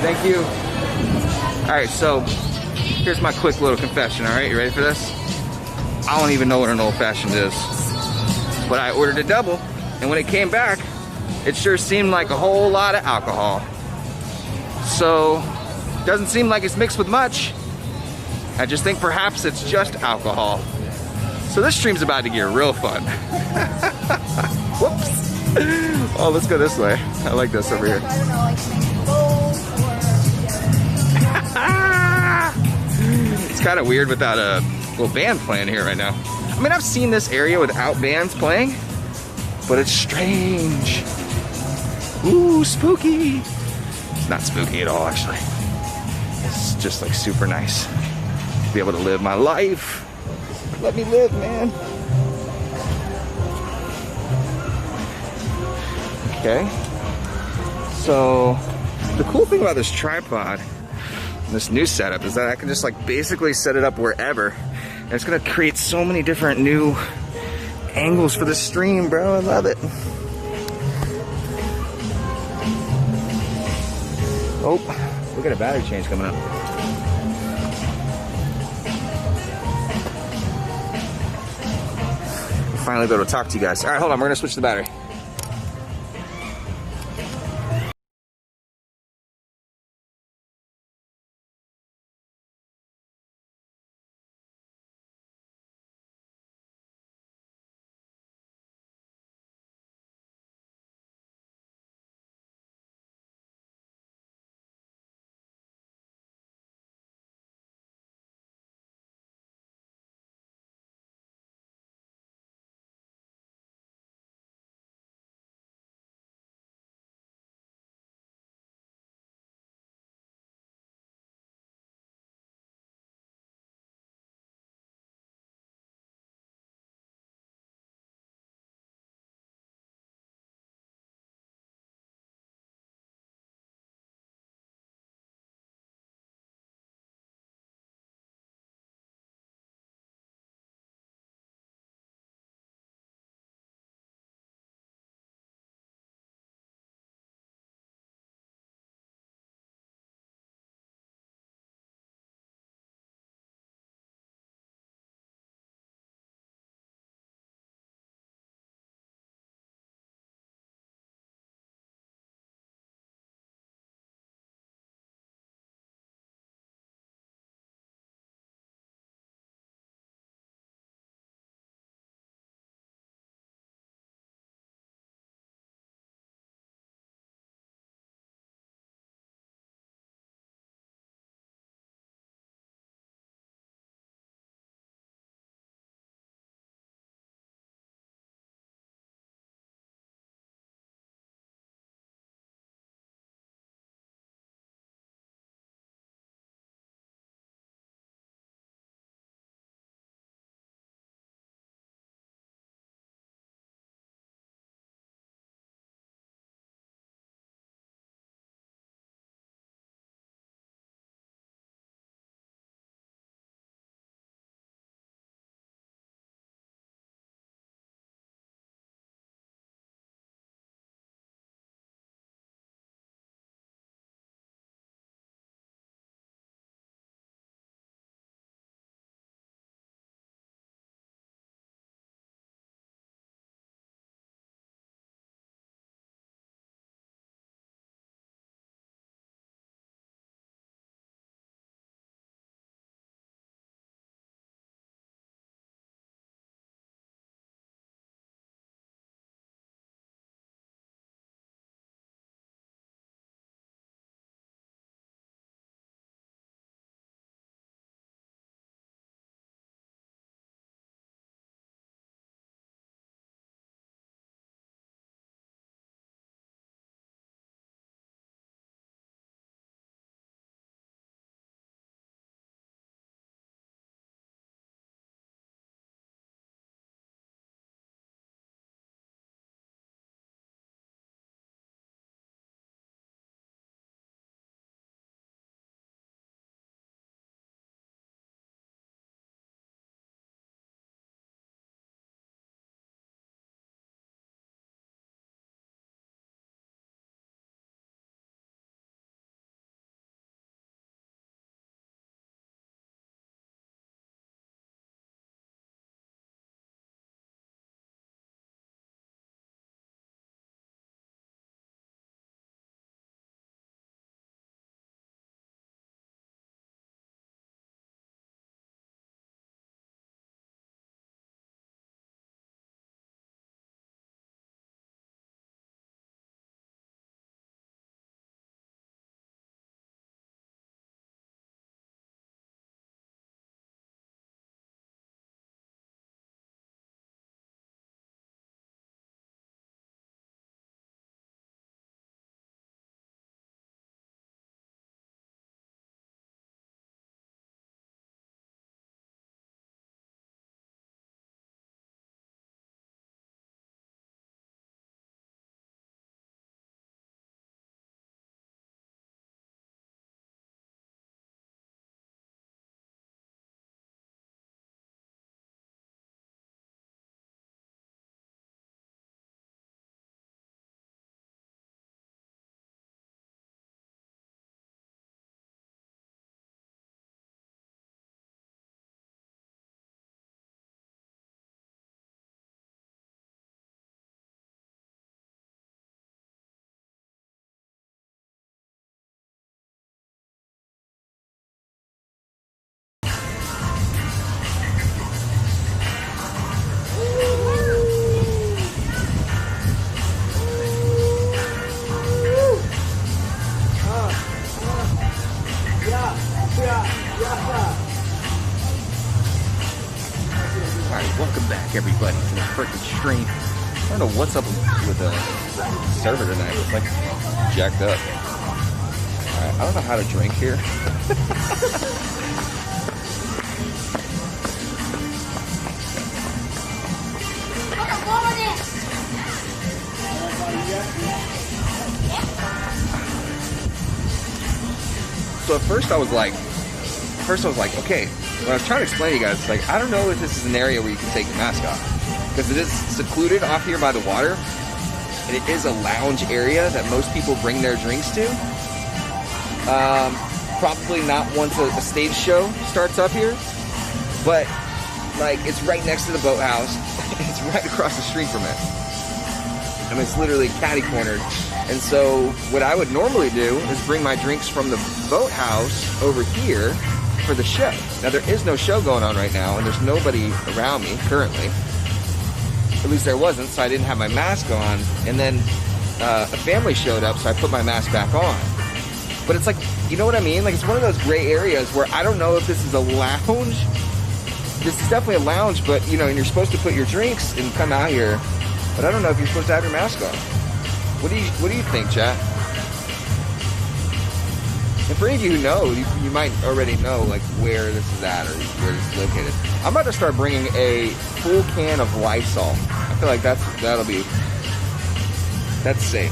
thank you. All right, so here's my quick little confession. All right, you ready for this? I don't even know what an old fashioned is, but I ordered a double, and when it came back, it sure seemed like a whole lot of alcohol. So, doesn't seem like it's mixed with much. I just think perhaps it's just alcohol. So this stream's about to get real fun. Whoops. Oh, let's go this way. I like this over here. It's kind of weird without a little band playing here right now. I mean, I've seen this area without bands playing, but it's strange. Ooh, spooky. It's not spooky at all, actually. It's just like super nice to be able to live my life. Let me live, man. Okay. So, the cool thing about this tripod, this new setup, is that I can just like basically set it up wherever. And it's gonna create so many different new angles for the stream, bro. I love it. Oh, we got a battery change coming up. Finally be able to talk to you guys. All right, hold on, we're gonna switch the battery. Welcome back, everybody, to the freaking stream. I don't know what's up with the server tonight. It's like jacked up. Alright, I don't know how to drink here. So at first I was like, okay, when I was trying to explain to you guys, it's like, I don't know if this is an area where you can take the mask off. Because it is secluded off here by the water. And it is a lounge area that most people bring their drinks to. Probably not once a stage show starts up here. But, like, it's right next to the boathouse. It's right across the street from it. I mean, it's literally catty-cornered. And so what I would normally do is bring my drinks from the boathouse over here for the show. Now, there is no show going on right now, and there's nobody around me currently. At least there wasn't, so I didn't have my mask on. And then a family showed up, so I put my mask back on. But it's like, you know what I mean? Like, it's one of those gray areas where I don't know if this is a lounge. This is definitely a lounge, but, you know, and you're supposed to put your drinks and come out here. But I don't know if you're supposed to have your mask on. What do you think, chat? And for any of you who know, you might already know, like, where this is at or where this is located. I'm about to start bringing a full can of Lysol. I feel like that's safe.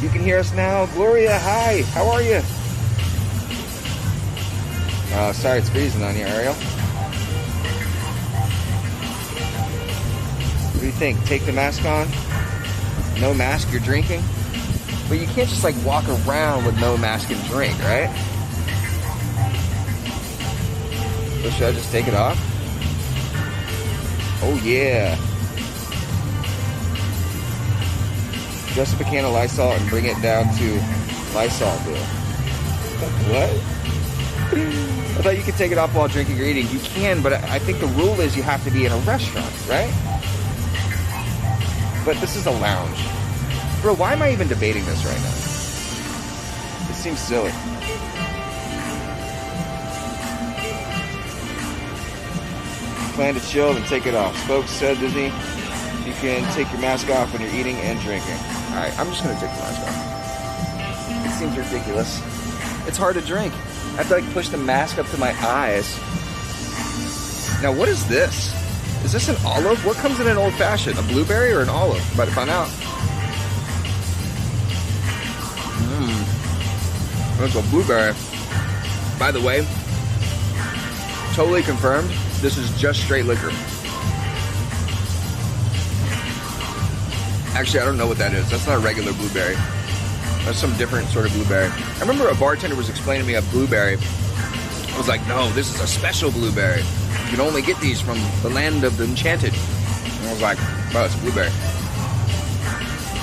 You can hear us now. Gloria, hi. How are you? Oh, sorry, it's freezing on you, Ariel. What do you think? Take the mask on? No mask, you're drinking? But you can't just like walk around with no mask and drink, right? So should I just take it off? Oh yeah. Dress up a can of Lysol and bring it down to Lysolville. What? I thought you could take it off while drinking or eating. You can, but I think the rule is you have to be in a restaurant, right? But this is a lounge. Bro, why am I even debating this right now? This seems silly. Plan to chill and take it off. Spokes said, Disney, you can take your mask off when you're eating and drinking. Alright, I'm just going to take the mask off. It seems ridiculous. It's hard to drink. I have to like push the mask up to my eyes. Now, what is this? Is this an olive? What comes in an old fashioned? A blueberry or an olive? I'm about to find out. That's a blueberry. By the way, totally confirmed, this is just straight liquor. Actually, I don't know what that is. That's not a regular blueberry. That's some different sort of blueberry. I remember a bartender was explaining to me a blueberry. I was like, no, this is a special blueberry. You can only get these from the land of the enchanted. And I was like, wow, it's a blueberry.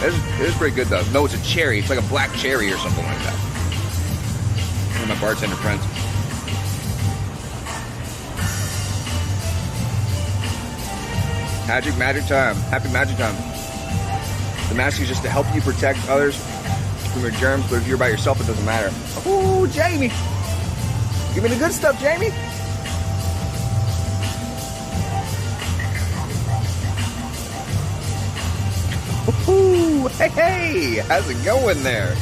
It is pretty good though. No, it's a cherry. It's like a black cherry or something like that. One of my bartender friends. Magic time. Happy magic time. The mask is just to help you protect others from your germs, but if you're by yourself, it doesn't matter. Ooh, Jamie. Give me the good stuff, Jamie. Ooh, hey, how's it going there?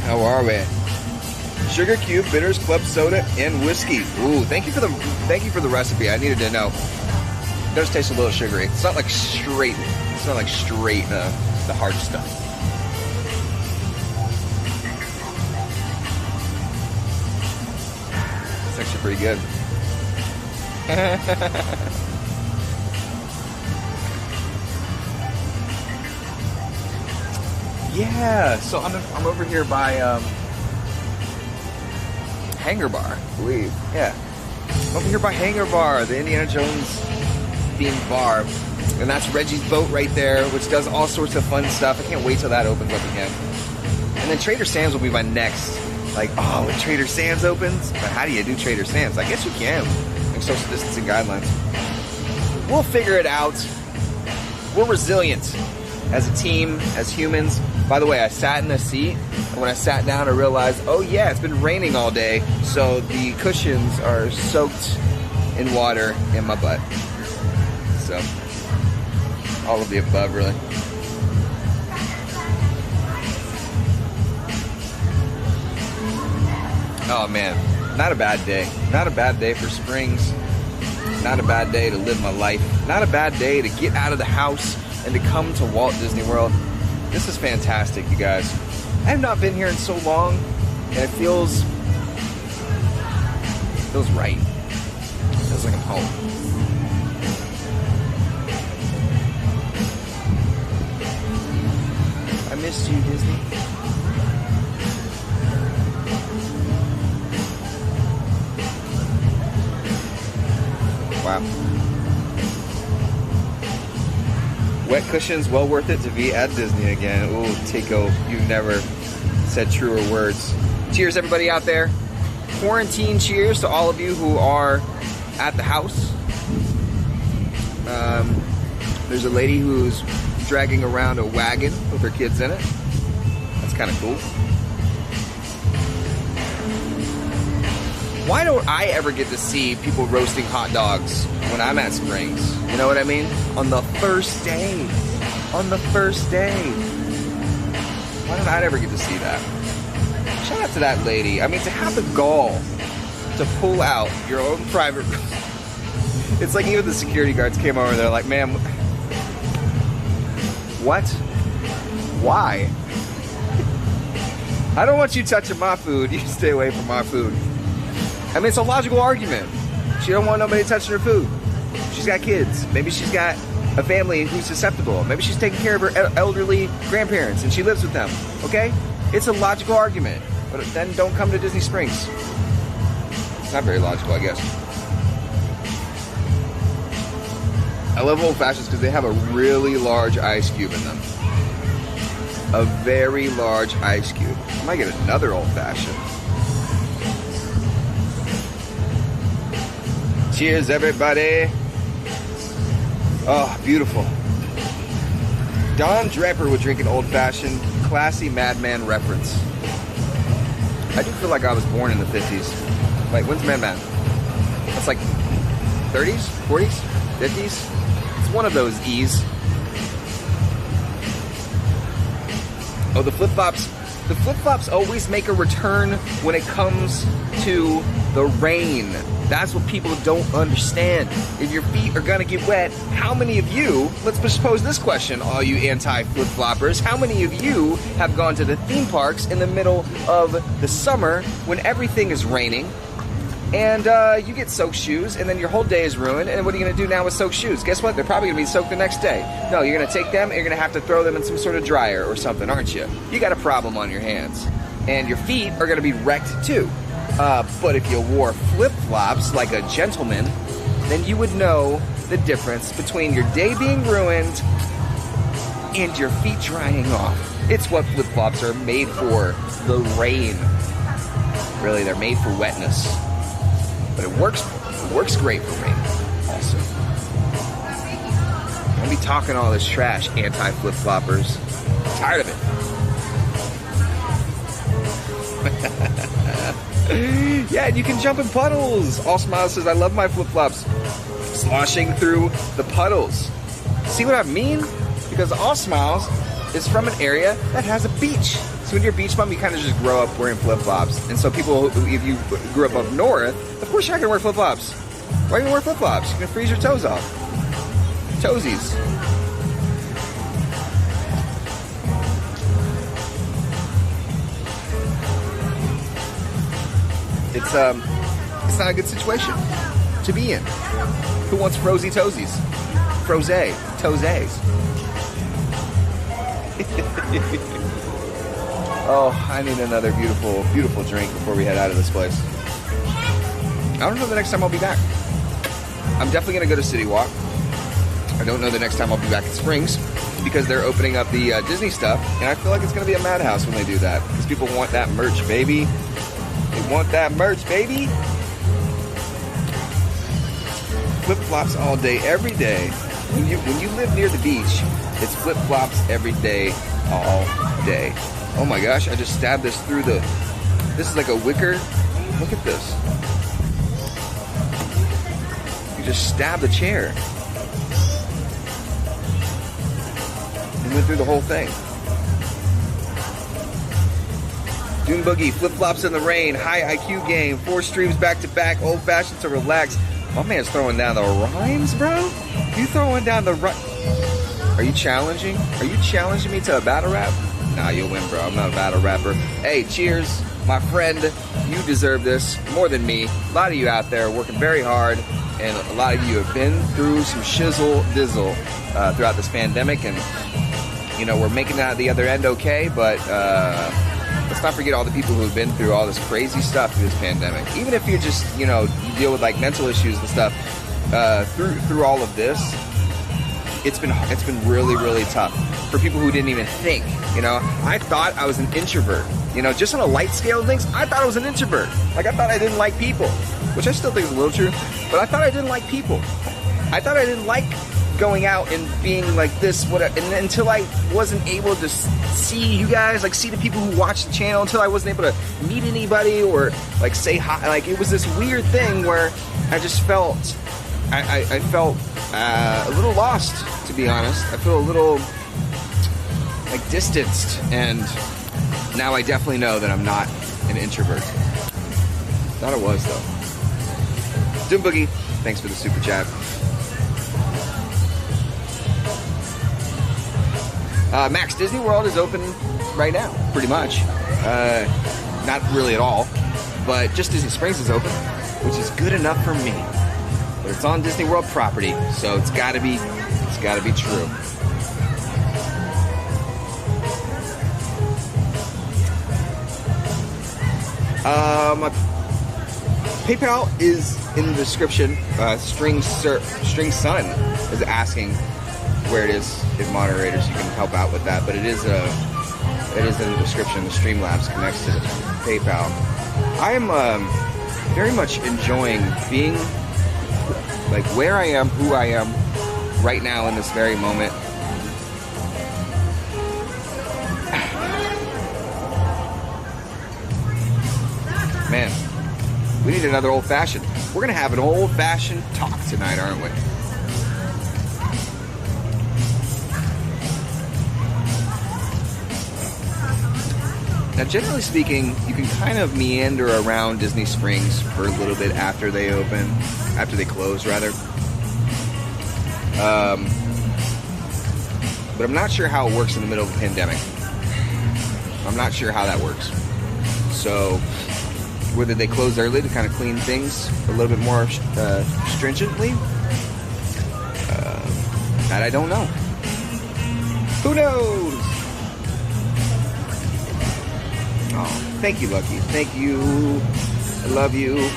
How are we? Sugar cube, bitters, club soda, and whiskey. Ooh, thank you for the recipe. I needed to know. It does taste a little sugary. It's not like straight. It's not like straight the hard stuff. It's actually pretty good. Yeah, so I'm over here by Hangar Bar, I believe. Yeah, I'm over here by Hangar Bar, the Indiana Jones themed bar, and that's Reggie's Boat right there, which does all sorts of fun stuff. I can't wait till that opens up again. And then Trader Sam's will be my next. Like, oh, when Trader Sam's opens, but how do you do Trader Sam's? I guess you can, like social distancing guidelines. We'll figure it out. We're resilient as a team, as humans. By the way, I sat in the seat, and when I sat down, I realized, oh yeah, it's been raining all day, so the cushions are soaked in water in my butt. So, all of the above, really. Oh man, not a bad day. Not a bad day for Springs. Not a bad day to live my life. Not a bad day to get out of the house and to come to Walt Disney World. This is fantastic, you guys. I have not been here in so long, and it feels right. It feels like I'm home. I missed you, Disney. Wow. Wet cushions, well worth it to be at Disney again. Ooh, Tico, you've never said truer words. Cheers, everybody out there. Quarantine cheers to all of you who are at the house. There's a lady who's dragging around a wagon with her kids in it. That's kind of cool. Why don't I ever get to see people roasting hot dogs when I'm at Springs? You know what I mean? On the first day. On the first day. Why don't I ever get to see that? Shout out to that lady. I mean, to have the gall to pull out your own private room. It's like even the security guards came over and they're like, ma'am, what? Why? I don't want you touching my food. You stay away from my food. I mean, it's a logical argument. She don't want nobody touching her food. She's got kids. Maybe she's got a family who's susceptible. Maybe she's taking care of her elderly grandparents and she lives with them. Okay? It's a logical argument. But then don't come to Disney Springs. It's not very logical, I guess. I love old fashions because they have a really large ice cube in them. A very large ice cube. I might get another old fashioned. Cheers, everybody. Oh, beautiful. Don Draper would drink an old-fashioned, classy madman reference. I do feel like I was born in the 50s. Wait, when's Madman? That's like 30s, 40s, 50s? It's one of those E's. Oh, the flip-flops. The flip-flops always make a return when it comes to the rain. That's what people don't understand. If your feet are gonna get wet, how many of you, let's just pose this question, all you anti-flip-floppers, how many of you have gone to the theme parks in the middle of the summer when everything is raining and you get soaked shoes and then your whole day is ruined, and what are you gonna do now with soaked shoes? Guess what? They're probably gonna be soaked the next day. No, you're gonna take them and you're gonna have to throw them in some sort of dryer or something, aren't you? You got a problem on your hands. And your feet are gonna be wrecked too. But if you wore flip-flops like a gentleman, then you would know the difference between your day being ruined and your feet drying off. It's what flip-flops are made for, the rain. Really, they're made for wetness. But it works great for rain, also. Don't be talking all this trash, anti-flip-floppers. I'm tired of it. Yeah, and you can jump in puddles. All Smiles says, I love my flip-flops. Sloshing through the puddles. See what I mean? Because All Smiles is from an area that has a beach. So when you're a beach bum, you kind of just grow up wearing flip-flops. And so people, if you grew up north, of course you're not going to wear flip-flops. Why are you going to wear flip-flops? You're going to freeze your toes off. Toesies. It's not a good situation to be in. Who wants frozy toesies? Froze toesies. Oh, I need another beautiful, beautiful drink before we head out of this place. I don't know the next time I'll be back. I'm definitely gonna go to City Walk. I don't know the next time I'll be back at Springs because they're opening up the Disney stuff, and I feel like it's gonna be a madhouse when they do that because people want that merch, baby. They want that merch, baby. Flip-flops all day, every day. When you live near the beach, it's flip-flops every day, all day. Oh my gosh, I just stabbed this through the... This is like a wicker. Look at this. could just stab the chair. And went through the whole thing. Dune Boogie, flip-flops in the rain, high IQ game, 4 streams back-to-back, old-fashioned to relax. My man's throwing down the rhymes, bro? You throwing down the Are you challenging? Are you challenging me to a battle rap? Nah, you'll win, bro. I'm not a battle rapper. Hey, cheers, my friend. You deserve this more than me. A lot of you out there working very hard, and a lot of you have been through some shizzle-dizzle throughout this pandemic, and, you know, we're making it out the other end okay, but let's not forget all the people who have been through all this crazy stuff through this pandemic. Even if you're just, you know, you deal with like mental issues and stuff, through all of this, it's been really, really tough for people who didn't even think. You know, I thought I was an introvert. You know, just on a light scale of things, I thought I was an introvert. Like, I thought I didn't like people, which I still think is a little true, but I thought I didn't like people. I thought I didn't like going out and being like this, whatever, and until I wasn't able to see you guys, like see the people who watch the channel, until I wasn't able to meet anybody or like say hi. Like, it was this weird thing where I just felt, I felt a little lost, to be honest. I feel a little like distanced, and now I definitely know that I'm not an introvert. Thought I was though. Doom Boogie, thanks for the super chat. Max, Disney World is open right now, pretty much. Not really at all, but just Disney Springs is open, which is good enough for me. But it's on Disney World property, so it's gotta be true. My PayPal is in the description. String Sun is asking where it is. If moderators, you can help out with that, but it is in the description. The Streamlabs connects to PayPal. I am very much enjoying being like where I am, who I am right now in this very moment. Man, we need another old-fashioned. We're gonna have an old-fashioned talk tonight, aren't we? Now, generally speaking, you can kind of meander around Disney Springs for a little bit after they open, after they close, rather. But I'm not sure how it works in the middle of a pandemic. I'm not sure how that works. So, whether they close early to kind of clean things a little bit more stringently, that I don't know. Who knows? Oh, thank you, Lucky. Thank you. I love you.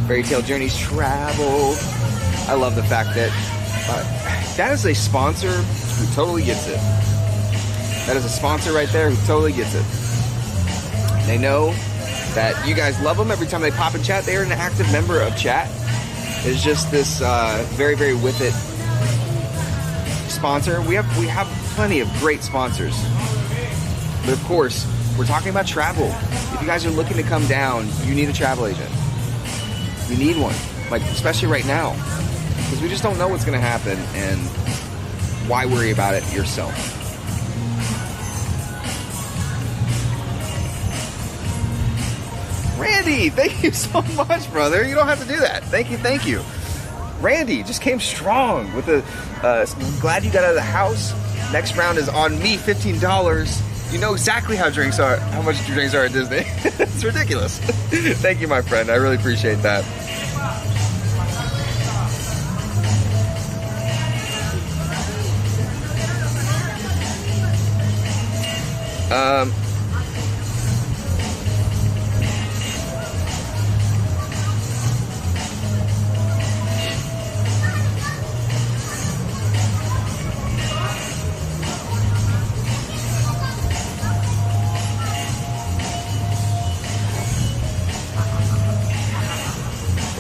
Fairy Tale Journeys Travel. I love the fact that that is a sponsor who totally gets it. That is a sponsor right there who totally gets it. They know that you guys love them every time they pop in chat. They are an active member of chat. It's just this very, very with it sponsor. We have plenty of great sponsors. But of course, we're talking about travel. If you guys are looking to come down, you need a travel agent. You need one, like especially right now, because we just don't know what's going to happen, and why worry about it yourself? Randy, thank you so much, brother. You don't have to do that. Thank you. Randy just came strong with the. Glad you got out of the house. Next round is on me, $15. You know exactly how much drinks are at Disney. It's ridiculous. Thank you, my friend. I really appreciate that.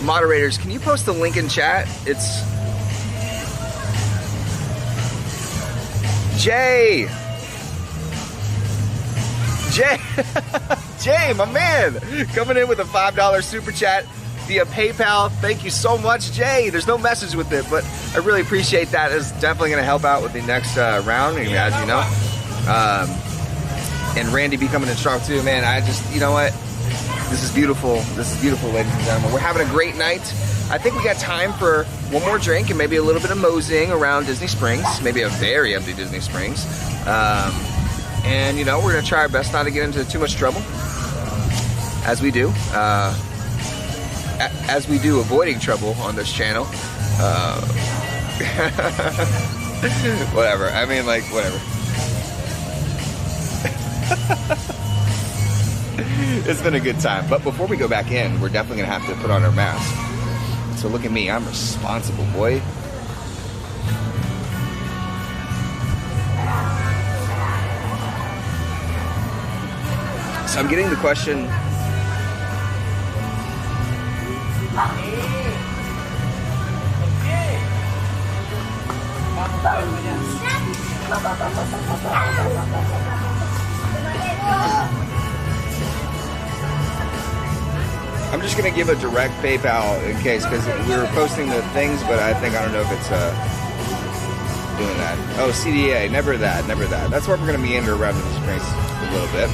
Moderators, can you post the link in chat? It's Jay, my man, coming in with a $5 super chat. via PayPal. Thank you so much, Jay. There's no message with it, but I really appreciate that. It's definitely going to help out with the next round, as you know. And Randy be coming in strong too, man. I just, you know what? This is beautiful. This is beautiful, ladies and gentlemen. We're having a great night. I think we got time for one more drink and maybe a little bit of moseying around Disney Springs. Maybe a very empty Disney Springs. And, you know, we're going to try our best not to get into too much trouble. As we do. As we do avoiding trouble on this channel. Whatever. I mean, like, whatever. It's been a good time. But before we go back in, we're definitely going to have to put on our mask. So look at me. I'm responsible, boy. So I'm getting the question... I'm just gonna give a direct PayPal in case, because we were posting the things, but I don't know if it's doing that. Oh, CDA, never that. That's where we're gonna meander around in the Springs a little bit.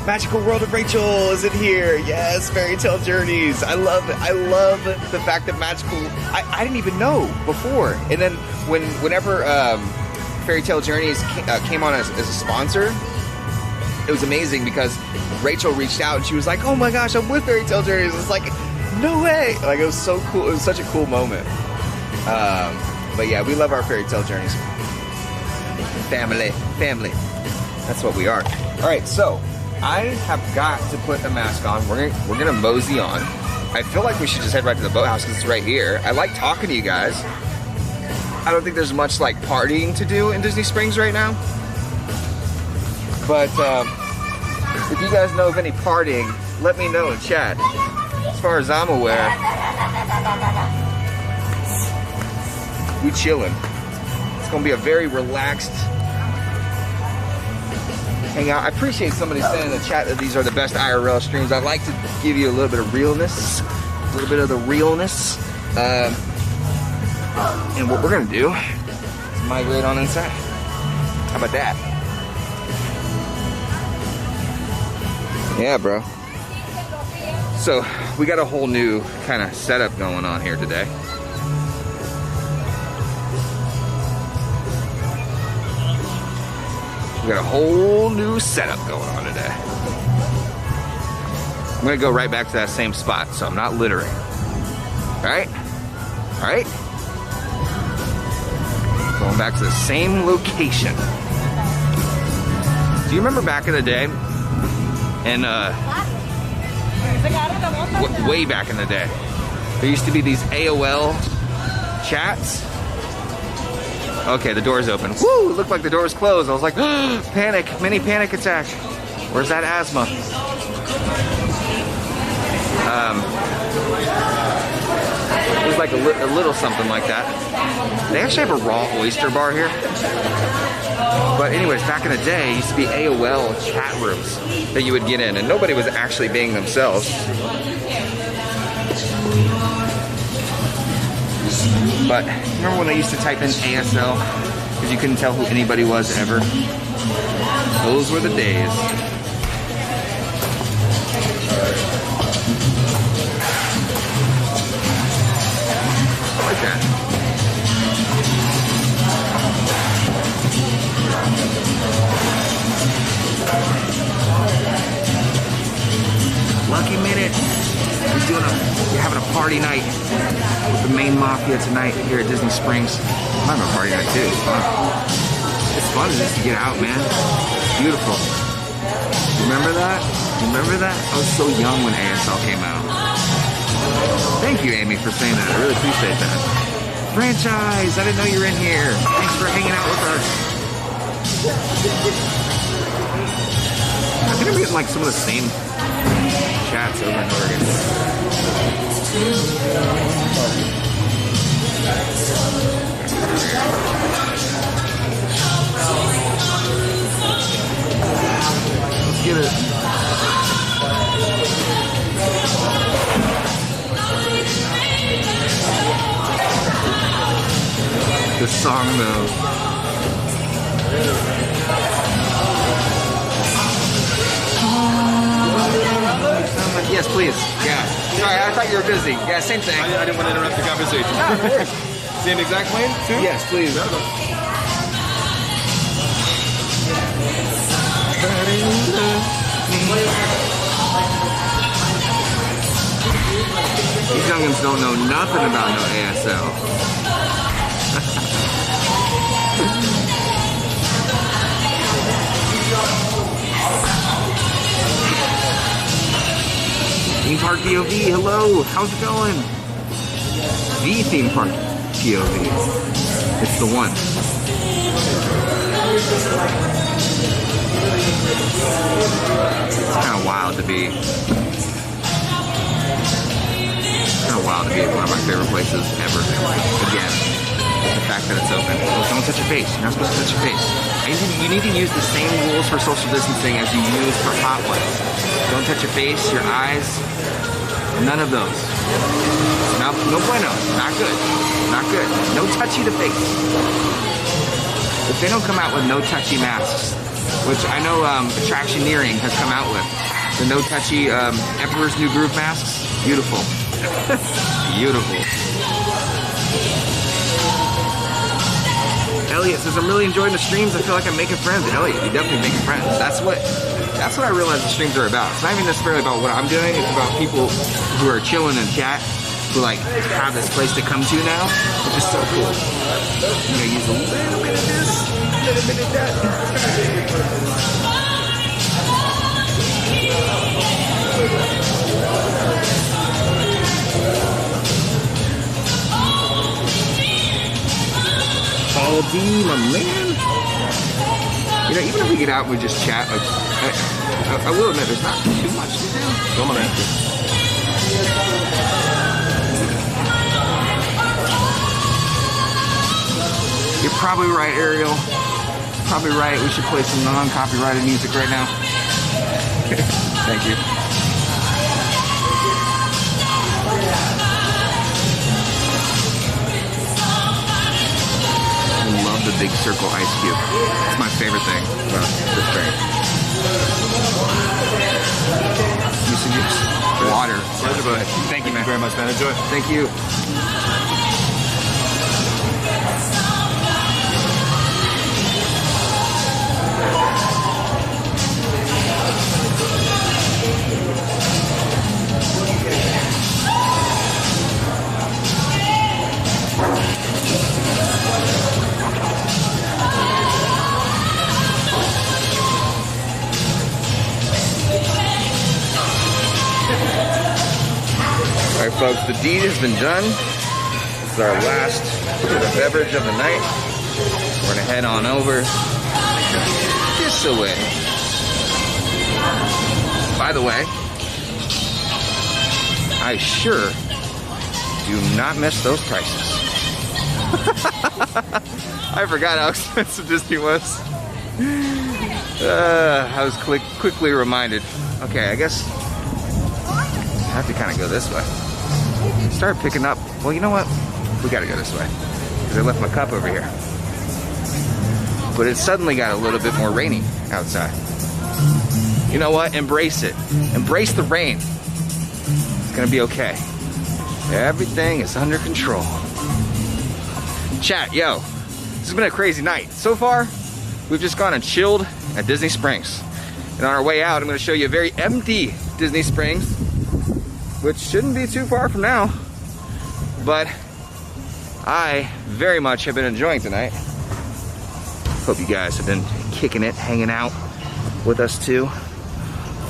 Magical World of Rachel is in here. Yes, Fairy Tale Journeys. I love it. I love the fact that Magical. I didn't even know before, and then whenever Fairy Tale Journeys came on as a sponsor, it was amazing because Rachel reached out and she was like, "Oh my gosh, I'm with Fairy Tale Journeys." It's like, no way! Like, it was so cool. It was such a cool moment. But yeah, we love our Fairy Tale Journeys. Family. That's what we are. All right, so I have got to put a mask on. We're gonna mosey on. I feel like we should just head right to the boathouse because it's right here. I like talking to you guys. I don't think there's much like partying to do in Disney Springs right now. But if you guys know of any partying, let me know in chat. As far as I'm aware, we chilling. It's gonna be a very relaxed hangout. I appreciate somebody saying in the chat that these are the best IRL streams. I like to give you a little bit of realness, a little bit of the realness. And what we're gonna do is migrate on inside. How about that? Yeah, bro. So we got a whole new kind of setup going on here today. We got a whole new setup going on today. I'm gonna go right back to that same spot, so I'm not littering. All right? All right? Going back to the same location. Do you remember back in the day? And way back in the day, there used to be these AOL chats. Okay, the door's open. Woo! It looked like the door was closed. I was like, panic, mini panic attack. Where's that asthma? It was like a little something like that. They actually have a raw oyster bar here. But anyways, back in the day, it used to be AOL chat rooms that you would get in, and nobody was actually being themselves. But remember when they used to type in ASL because you couldn't tell who anybody was ever? Those were the days. I like that. Lucky minute. We're having a party night with the MAYNE MAFIA tonight here at Disney Springs. I'm having a party night too. It's fun. It's fun just to get out, man. It's beautiful. Remember that? Remember that? I was so young when ASL came out. Thank you, Amy, for saying that. I really appreciate that. Franchise! I didn't know you were in here. Thanks for hanging out with us. I think I'm getting like some of the same chats over and over again. Let's get it. song though. Yes, please. Yeah. Sorry, I thought you were busy. Yeah, same thing. I didn't want to interrupt the conversation. Same exact plane, too? Yes, please. These youngins don't know nothing about no ASL. Theme Park POV, hello, how's it going? The Theme Park POV, it's the one. It's kind of wild to be. Kind of wild to be at one of my favorite places ever. Again, the fact that it's open. Well, don't touch your face. You're not supposed to touch your face. You need to use the same rules for social distancing as you use for hot ones. Don't touch your face, your eyes, none of those. No bueno. Not good. Not good. No touchy the face. If they don't come out with no touchy masks, which I know Attractioneering has come out with, the no touchy Emperor's New Groove masks, beautiful. Beautiful. Elliot says, I'm really enjoying the streams. I feel like I'm making friends. Elliot, you're definitely making friends. That's what I realize the streams are about. It's not even necessarily about what I'm doing. It's about people who are chilling in chat, who like have this place to come to now, which is so cool. I'm gonna use a little bit of this, a little bit of that. Paul D, my man. You know, even if we get out and we just chat, like, I will admit, there's not too much to do. Come on, man. You're probably right, Ariel. Probably right. We should play some non-copyrighted music right now. Thank you. I love the big circle ice cube. It's my favorite thing about this drink. Use water. Pleasure, bud. Thank you, man. Very much, man. Enjoy. Thank you. All right, folks, the deed has been done. This is our last beverage of the night. We're gonna head on over this way. By the way, I sure do not miss those prices. I forgot how expensive Disney was. I was quickly reminded. Okay, I guess I have to kind of go this way. Start picking up. Well, you know what? We gotta go this way because I left my cup over here. But it suddenly got a little bit more rainy outside. You know what? Embrace it. Embrace the rain. It's gonna be okay. Everything is under control. Chat, yo, this has been a crazy night. So far, we've just gone and chilled at Disney Springs. And on our way out, I'm gonna show you a very empty Disney Springs, which shouldn't be too far from now. But I very much have been enjoying tonight. Hope you guys have been kicking it, hanging out with us too.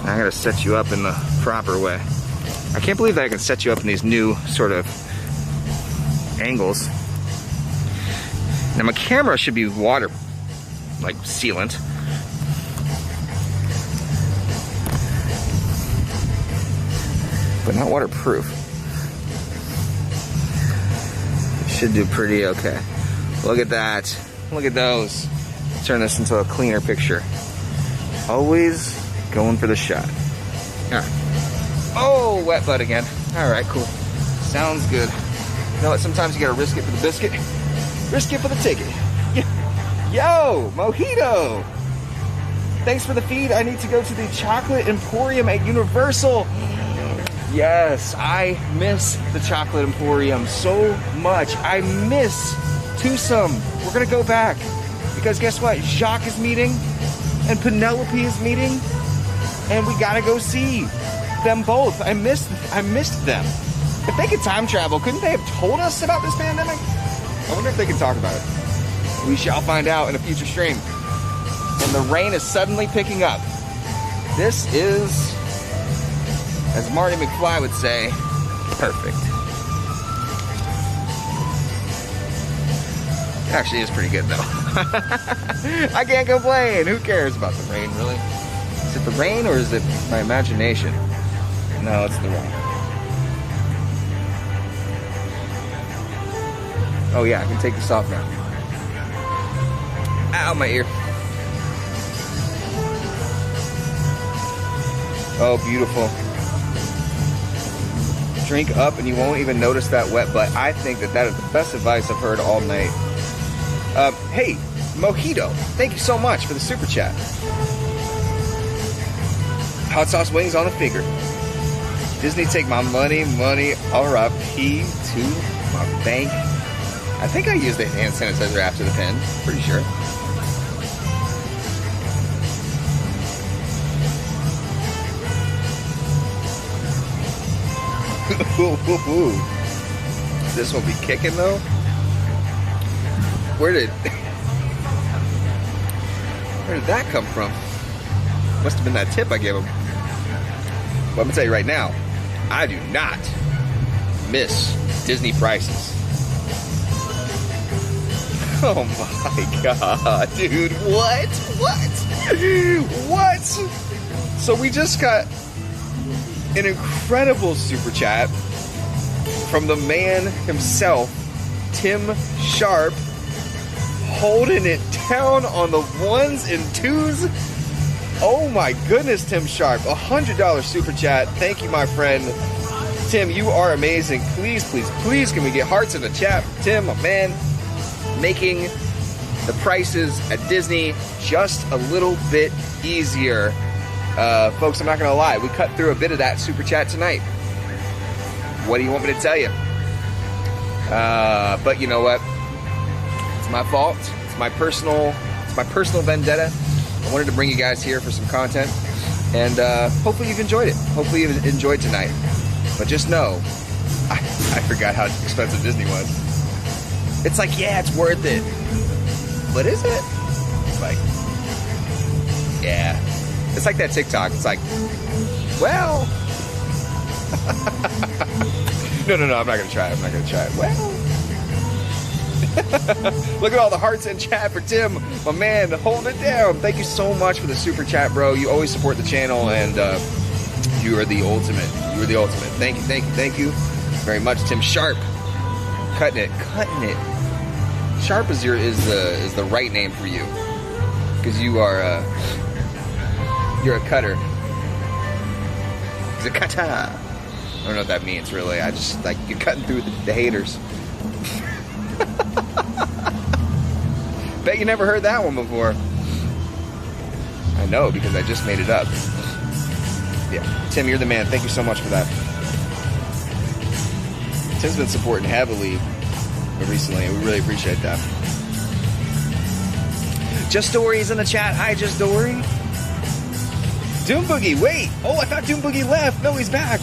I gotta set you up in the proper way. I can't believe that I can set you up in these new sort of angles. Now my camera should be water, like sealant. But not waterproof. It should do pretty okay. Look at that. Look at those. Turn this into a cleaner picture. Always going for the shot. Alright. Oh, wet butt again. Alright, cool. Sounds good. You know what? Sometimes you gotta risk it for the biscuit. Risk it for the ticket. Yo, Mojito. Thanks for the feed. I need to go to the Chocolate Emporium at Universal. Yes, I miss the Chocolate Emporium so much. I miss Twosome. We're gonna go back because guess what? Jacques is meeting and Penelope is meeting, and we gotta go see them both. I missed them. If they could time travel, couldn't they have told us about this pandemic? I wonder if they can talk about it. We shall find out in a future stream. And the rain is suddenly picking up. This is, as Marty McFly would say, perfect. It actually is pretty good though. I can't complain. Who cares about the rain, really? Is it the rain or is it my imagination? No, it's the rain. Oh yeah, I can take this off now. Ow, my ear. Oh, beautiful. Drink up and you won't even notice that wet butt. I think that is the best advice I've heard all night. Hey, Mojito, thank you so much for the super chat. Hot sauce wings on a finger. Disney take my money, RIP to my bank. I think I used the hand sanitizer after the pen, pretty sure. This will be kicking though. Where did that come from? Must have been that tip I gave him. But I'm gonna tell you right now, I do not miss Disney prices. Oh my god, dude, what? So we just got an incredible super chat from the man himself, Tim Sharp, holding it down on the ones and twos. Oh my goodness, Tim Sharp, $100 super chat. Thank you, my friend. Tim, you are amazing. Please, please, please, can we get hearts in the chat? Tim, my man, making the prices at Disney just a little bit easier. Folks, I'm not gonna lie, we cut through a bit of that super chat tonight. What do you want me to tell you? But you know what? It's my fault. It's my personal vendetta. I wanted to bring you guys here for some content, and hopefully you've enjoyed it. Hopefully you've enjoyed tonight. But just know, I forgot how expensive Disney was. It's like, yeah, it's worth it. But is it? It's like, yeah. It's like that TikTok. It's like, well. No, I'm not going to try it. Well. Look at all the hearts in chat for Tim, my man, hold it down. Thank you so much for the super chat, bro. You always support the channel, and you are the ultimate. You are the ultimate. Thank you very much, Tim Sharp. Cutting it. Sharp is the right name for you, because you are you're a cutter. He's a cutter. I don't know what that means really. I just like you're cutting through the haters. Bet you never heard that one before. I know, because I just made it up. Yeah, Tim, you're the man. Thank you so much for that. Tim's been supporting heavily recently, and we really appreciate that. Just Story's in the chat. Hi, Just Story. Doom Boogie, wait. Oh, I thought Doom Boogie left. No, he's back.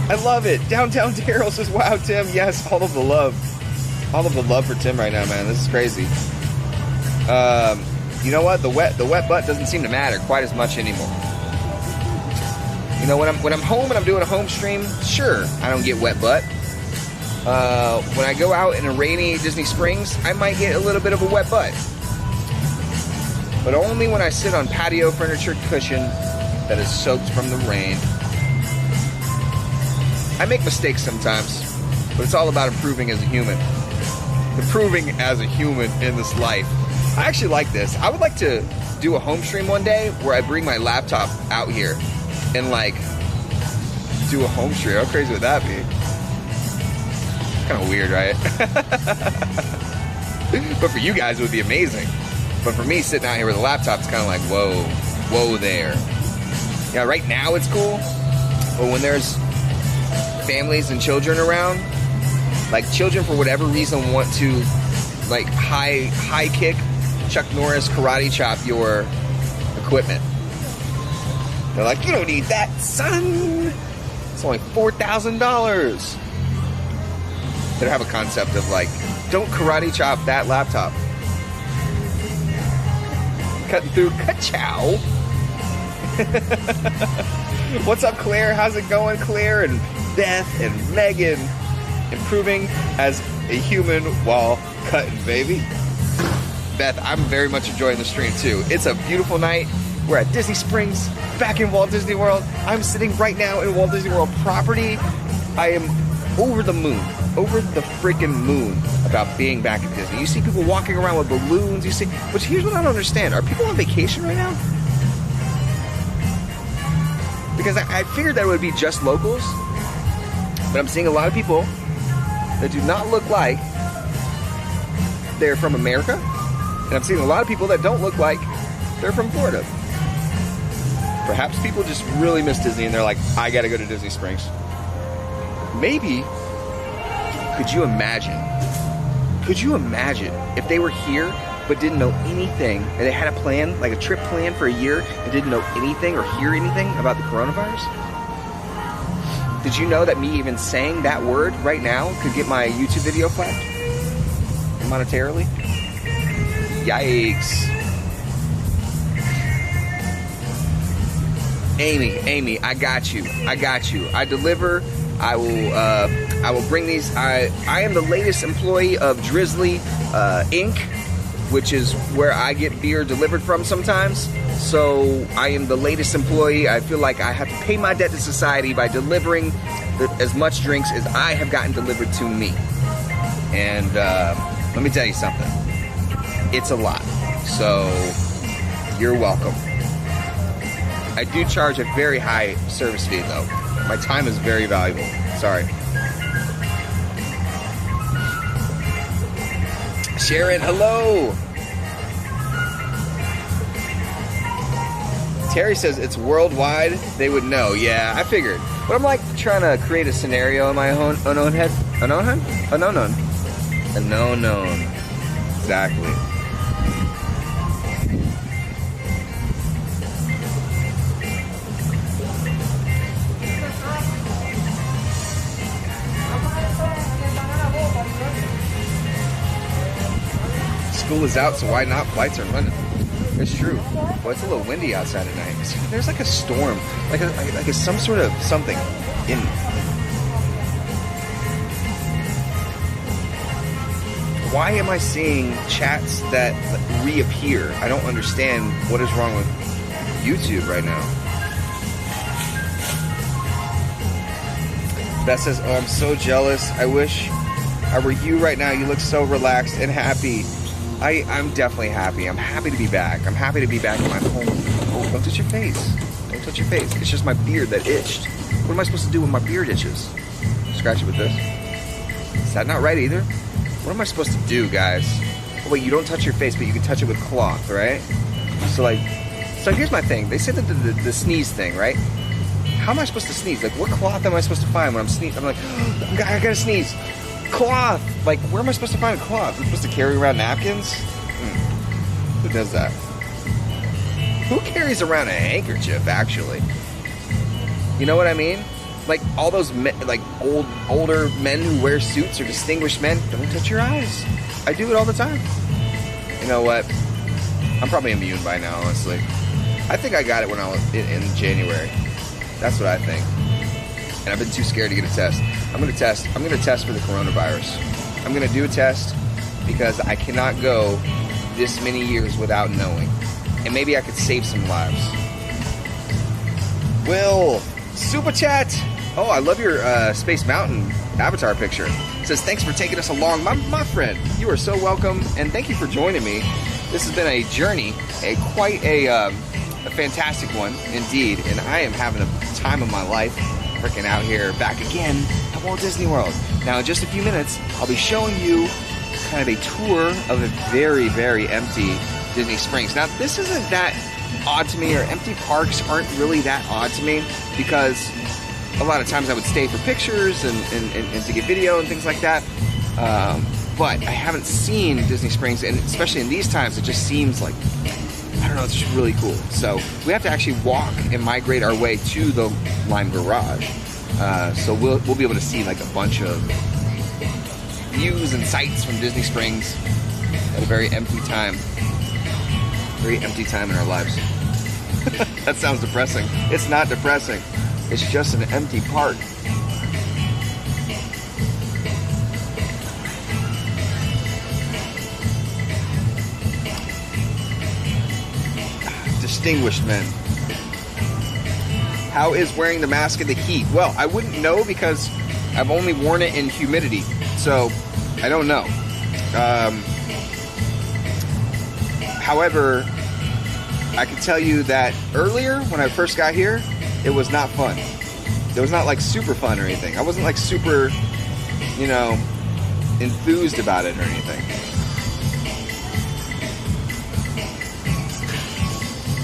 I love it. Downtown Daryl says, wow, Tim. Yes, all of the love. All of the love for Tim right now, man. This is crazy. You know what? The wet butt doesn't seem to matter quite as much anymore. You know, when I'm home and I'm doing a home stream, sure, I don't get wet butt. When I go out in a rainy Disney Springs, I might get a little bit of a wet butt. But only when I sit on patio furniture cushion that is soaked from the rain. I make mistakes sometimes, but it's all about improving as a human. Improving as a human in this life. I actually like this. I would like to do a home stream one day where I bring my laptop out here and like do a home stream. How crazy would that be? Kind of weird, right? But for you guys, it would be amazing. But for me, sitting out here with a laptop, it's kind of like, whoa there. Yeah, right now it's cool. But when there's families and children around, like children for whatever reason want to like high kick, Chuck Norris karate chop your equipment. They're like, you don't need that, son. It's only $4,000. They don't have a concept of like, don't karate chop that laptop. Cutting through ka-chow. What's up, Claire? How's it going, Claire and Beth and Megan? Improving as a human while cutting, baby. Beth, I'm very much enjoying the stream too. It's a beautiful night. We're at Disney Springs, back in Walt Disney World. I'm sitting right now in Walt Disney World property. I am over the moon, over the freaking moon about being back at Disney. You see people walking around with balloons, you see, which here's what I don't understand. Are people on vacation right now? Because I figured that it would be just locals, but I'm seeing a lot of people that do not look like they're from America, and I'm seeing a lot of people that don't look like they're from Florida. Perhaps people just really miss Disney and they're like, I gotta go to Disney Springs. Maybe, could you imagine if they were here but didn't know anything, and they had a plan, like a trip plan for a year, and didn't know anything or hear anything about the coronavirus? Did you know that me even saying that word right now could get my YouTube video flagged monetarily? Yikes. Amy, I got you. I deliver. I will bring these. I am the latest employee of Drizzly Inc., which is where I get beer delivered from sometimes. So I am the latest employee. I feel like I have to pay my debt to society by delivering as much drinks as I have gotten delivered to me. And let me tell you something. It's a lot. So you're welcome. I do charge a very high service fee though. My time is very valuable. Sorry. Sharon, hello. Terry says it's worldwide. They would know. Yeah, I figured. But I'm like trying to create a scenario in my own unknown head. Unknown? Exactly. School is out, so why not? Flights are running. It's true. Well, it's a little windy outside at night. There's like a storm, like some sort of something in. Why am I seeing chats that reappear? I don't understand what is wrong with YouTube right now. Beth says, "Oh, I'm so jealous. I wish I were you right now. You look so relaxed and happy." I'm definitely happy. I'm happy to be back. I'm happy to be back in my home. Oh, don't touch your face. Don't touch your face. It's just my beard that itched. What am I supposed to do when my beard itches? Scratch it with this? Is that not right either? What am I supposed to do, guys? Oh, wait, you don't touch your face, but you can touch it with cloth, right? So here's my thing. They said that the sneeze thing, right? How am I supposed to sneeze? Like, what cloth am I supposed to find when I'm sneezing? I'm like, oh, I gotta sneeze. Cloth! Like, where am I supposed to find a cloth? I'm supposed to carry around napkins? Who does that? Who carries around a handkerchief, actually? You know what I mean? Like, all those men, like older men who wear suits or distinguished men, don't touch your eyes. I do it all the time. You know what? I'm probably immune by now, honestly. I think I got it when I was in January. That's what I think. And I've been too scared to get a test. I'm gonna test for the coronavirus. I'm gonna do a test because I cannot go this many years without knowing. And maybe I could save some lives. Will, super chat. Oh, I love your Space Mountain avatar picture. It says, thanks for taking us along, my friend. You are so welcome, and thank you for joining me. This has been a journey, quite a fantastic one indeed, and I am having a time of my life. Freaking out here, back again at Walt Disney World. Now, in just a few minutes, I'll be showing you kind of a tour of a very, very empty Disney Springs. Now, this isn't that odd to me, or empty parks aren't really that odd to me, because a lot of times I would stay for pictures and to get video and things like that. But I haven't seen Disney Springs, and especially in these times, it just seems like, I don't know, it's just really cool. So we have to actually walk and migrate our way to the Lime Garage. So we'll be able to see like a bunch of views and sights from Disney Springs at a very empty time. Very empty time in our lives. That sounds depressing. It's not depressing. It's just an empty park. Distinguished men. How is wearing the mask in the heat? Well, I wouldn't know because I've only worn it in humidity. So, I don't know. However, I can tell you that earlier, when I first got here, it was not fun. It was not like super fun or anything. I wasn't like super, you know, enthused about it or anything.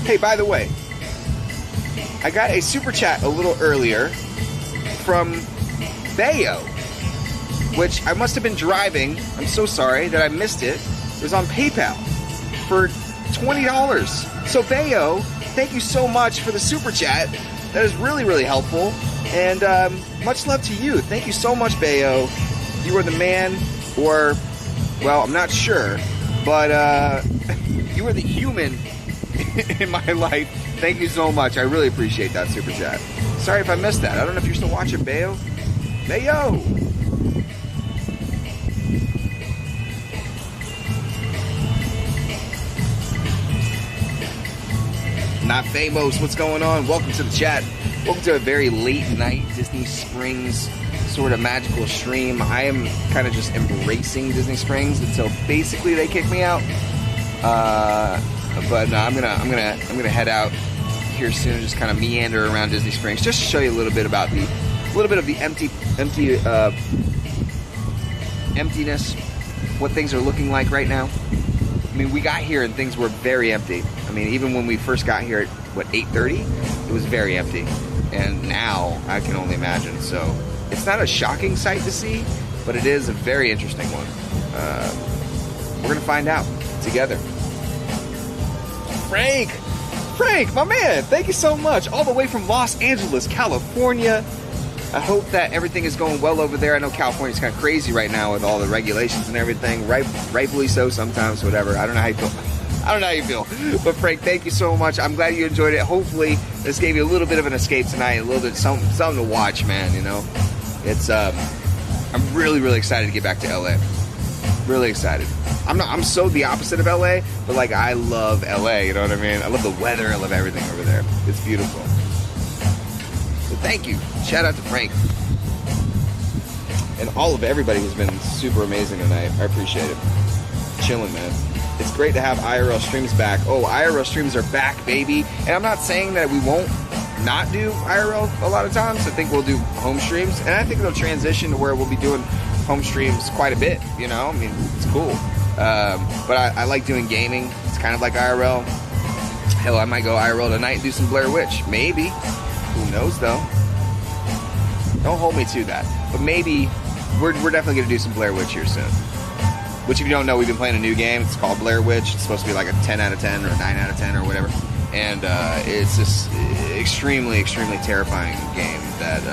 Hey, by the way, I got a super chat a little earlier from Bayo, which I must have been driving. I'm so sorry that I missed it. It was on PayPal for $20. So Bayo, thank you so much for the super chat. That is really, really helpful. And much love to you. Thank you so much, Bayo. You are the man, or, well, I'm not sure, but you are the human in my life. Thank you so much. I really appreciate that super chat. Sorry if I missed that. I don't know if you're still watching, Bayo. Bayo! Not famous. What's going on? Welcome to the chat. Welcome to a very late night Disney Springs sort of magical stream. I am kind of just embracing Disney Springs until basically they kick me out. But no, I'm gonna head out here soon. Just kind of meander around Disney Springs, just to show you a little bit about the emptiness, what things are looking like right now. I mean, we got here and things were very empty. I mean, even when we first got here at, what, 8:30? It was very empty. And now, I can only imagine. So, it's not a shocking sight to see, but it is a very interesting one. We're going to find out together. Frank, my man, thank you so much. All the way from Los Angeles, California. I hope that everything is going well over there. I know California's kind of crazy right now with all the regulations and everything. Rightfully so sometimes, whatever. I don't know how you feel. But Frank, thank you so much. I'm glad you enjoyed it. Hopefully, this gave you a little bit of an escape tonight, a little bit something to watch, man, you know. It's I'm really, really excited to get back to LA. Really excited. I'm so the opposite of LA, but like I love LA, you know what I mean? I love the weather, I love everything over there. It's beautiful. So thank you. Shout out to Frank. And all of everybody who's been super amazing tonight. I appreciate it. Chilling, man. It's great to have IRL streams back. Oh, IRL streams are back, baby. And I'm not saying that we won't not do IRL a lot of times. I think we'll do home streams. And I think it'll transition to where we'll be doing home streams quite a bit, you know? I mean, it's cool. But I like doing gaming. It's kind of like IRL. Hell, I might go IRL tonight and do some Blair Witch. Maybe. Who knows, though? Don't hold me to that. But maybe we're definitely going to do some Blair Witch here soon. Which, if you don't know, we've been playing a new game. It's called Blair Witch. It's supposed to be like a 10 out of 10 or a 9 out of 10 or whatever. And it's this extremely, extremely terrifying game that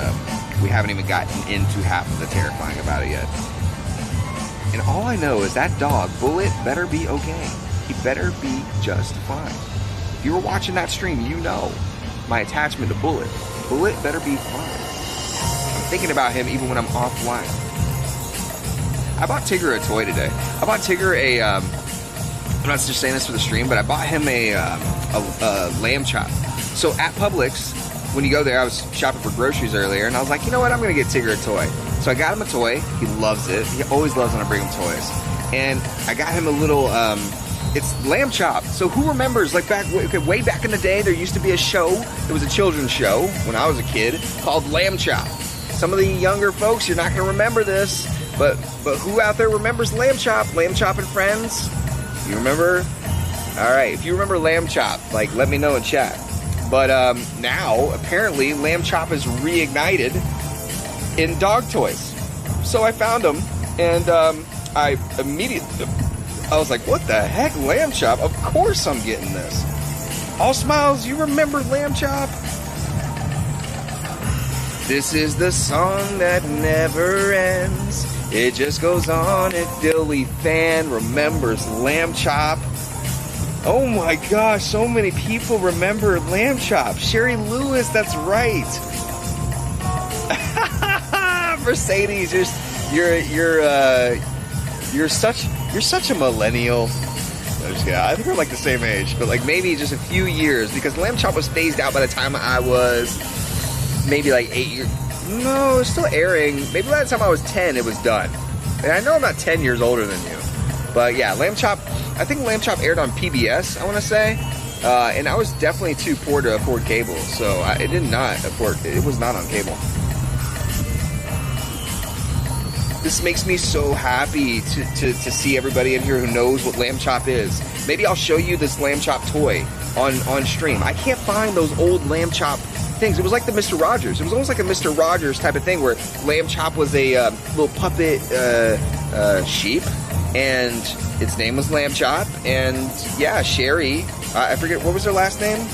we haven't even gotten into half of the terrifying about it yet. And all I know is that dog, Bullet, better be okay. He better be just fine. If you were watching that stream, you know my attachment to Bullet. Bullet better be fine. I'm thinking about him even when I'm offline. I bought Tigger a toy today. I bought Tigger a, I'm not just saying this for the stream, but I bought him a lamb chop. So at Publix, when you go there, I was shopping for groceries earlier, and I was like, you know what, I'm going to get Tigger a toy. So I got him a toy. He loves it. He always loves when I bring him toys. And I got him a little, it's lamb chop. So who remembers, like way back in the day, there used to be a show, it was a children's show when I was a kid, called Lamb Chop. Some of the younger folks, you're not going to remember this, But who out there remembers Lamb Chop? Lamb Chop and Friends? You remember? All right, if you remember Lamb Chop, like, let me know in chat. But now, apparently, Lamb Chop is reignited in dog toys. So I found them, and I was like, what the heck, Lamb Chop? Of course I'm getting this. All smiles, you remember Lamb Chop? This is the song that never ends. It just goes on, and Dilly Fan remembers Lamb Chop. Oh my gosh, so many people remember Lamb Chop. Sherry Lewis, that's right. Mercedes, you're such a millennial. I'm just kidding. I think we're like the same age, but like maybe just a few years, because Lamb Chop was phased out by the time I was maybe like 8 years. No, it's still airing. Maybe by the time I was 10, it was done. And I know I'm not 10 years older than you, but yeah, Lamb Chop. I think Lamb Chop aired on PBS, I want to say, and I was definitely too poor to afford cable, so it was not on cable. This makes me so happy to see everybody in here who knows what Lamb Chop is. Maybe I'll show you this Lamb Chop toy on stream. I can't find those old Lamb Chop things. It was like the Mr. Rogers. It was almost like a Mr. Rogers type of thing where Lamb Chop was a little puppet sheep, and its name was Lamb Chop. And yeah, Sherry, I forget, what was her last name?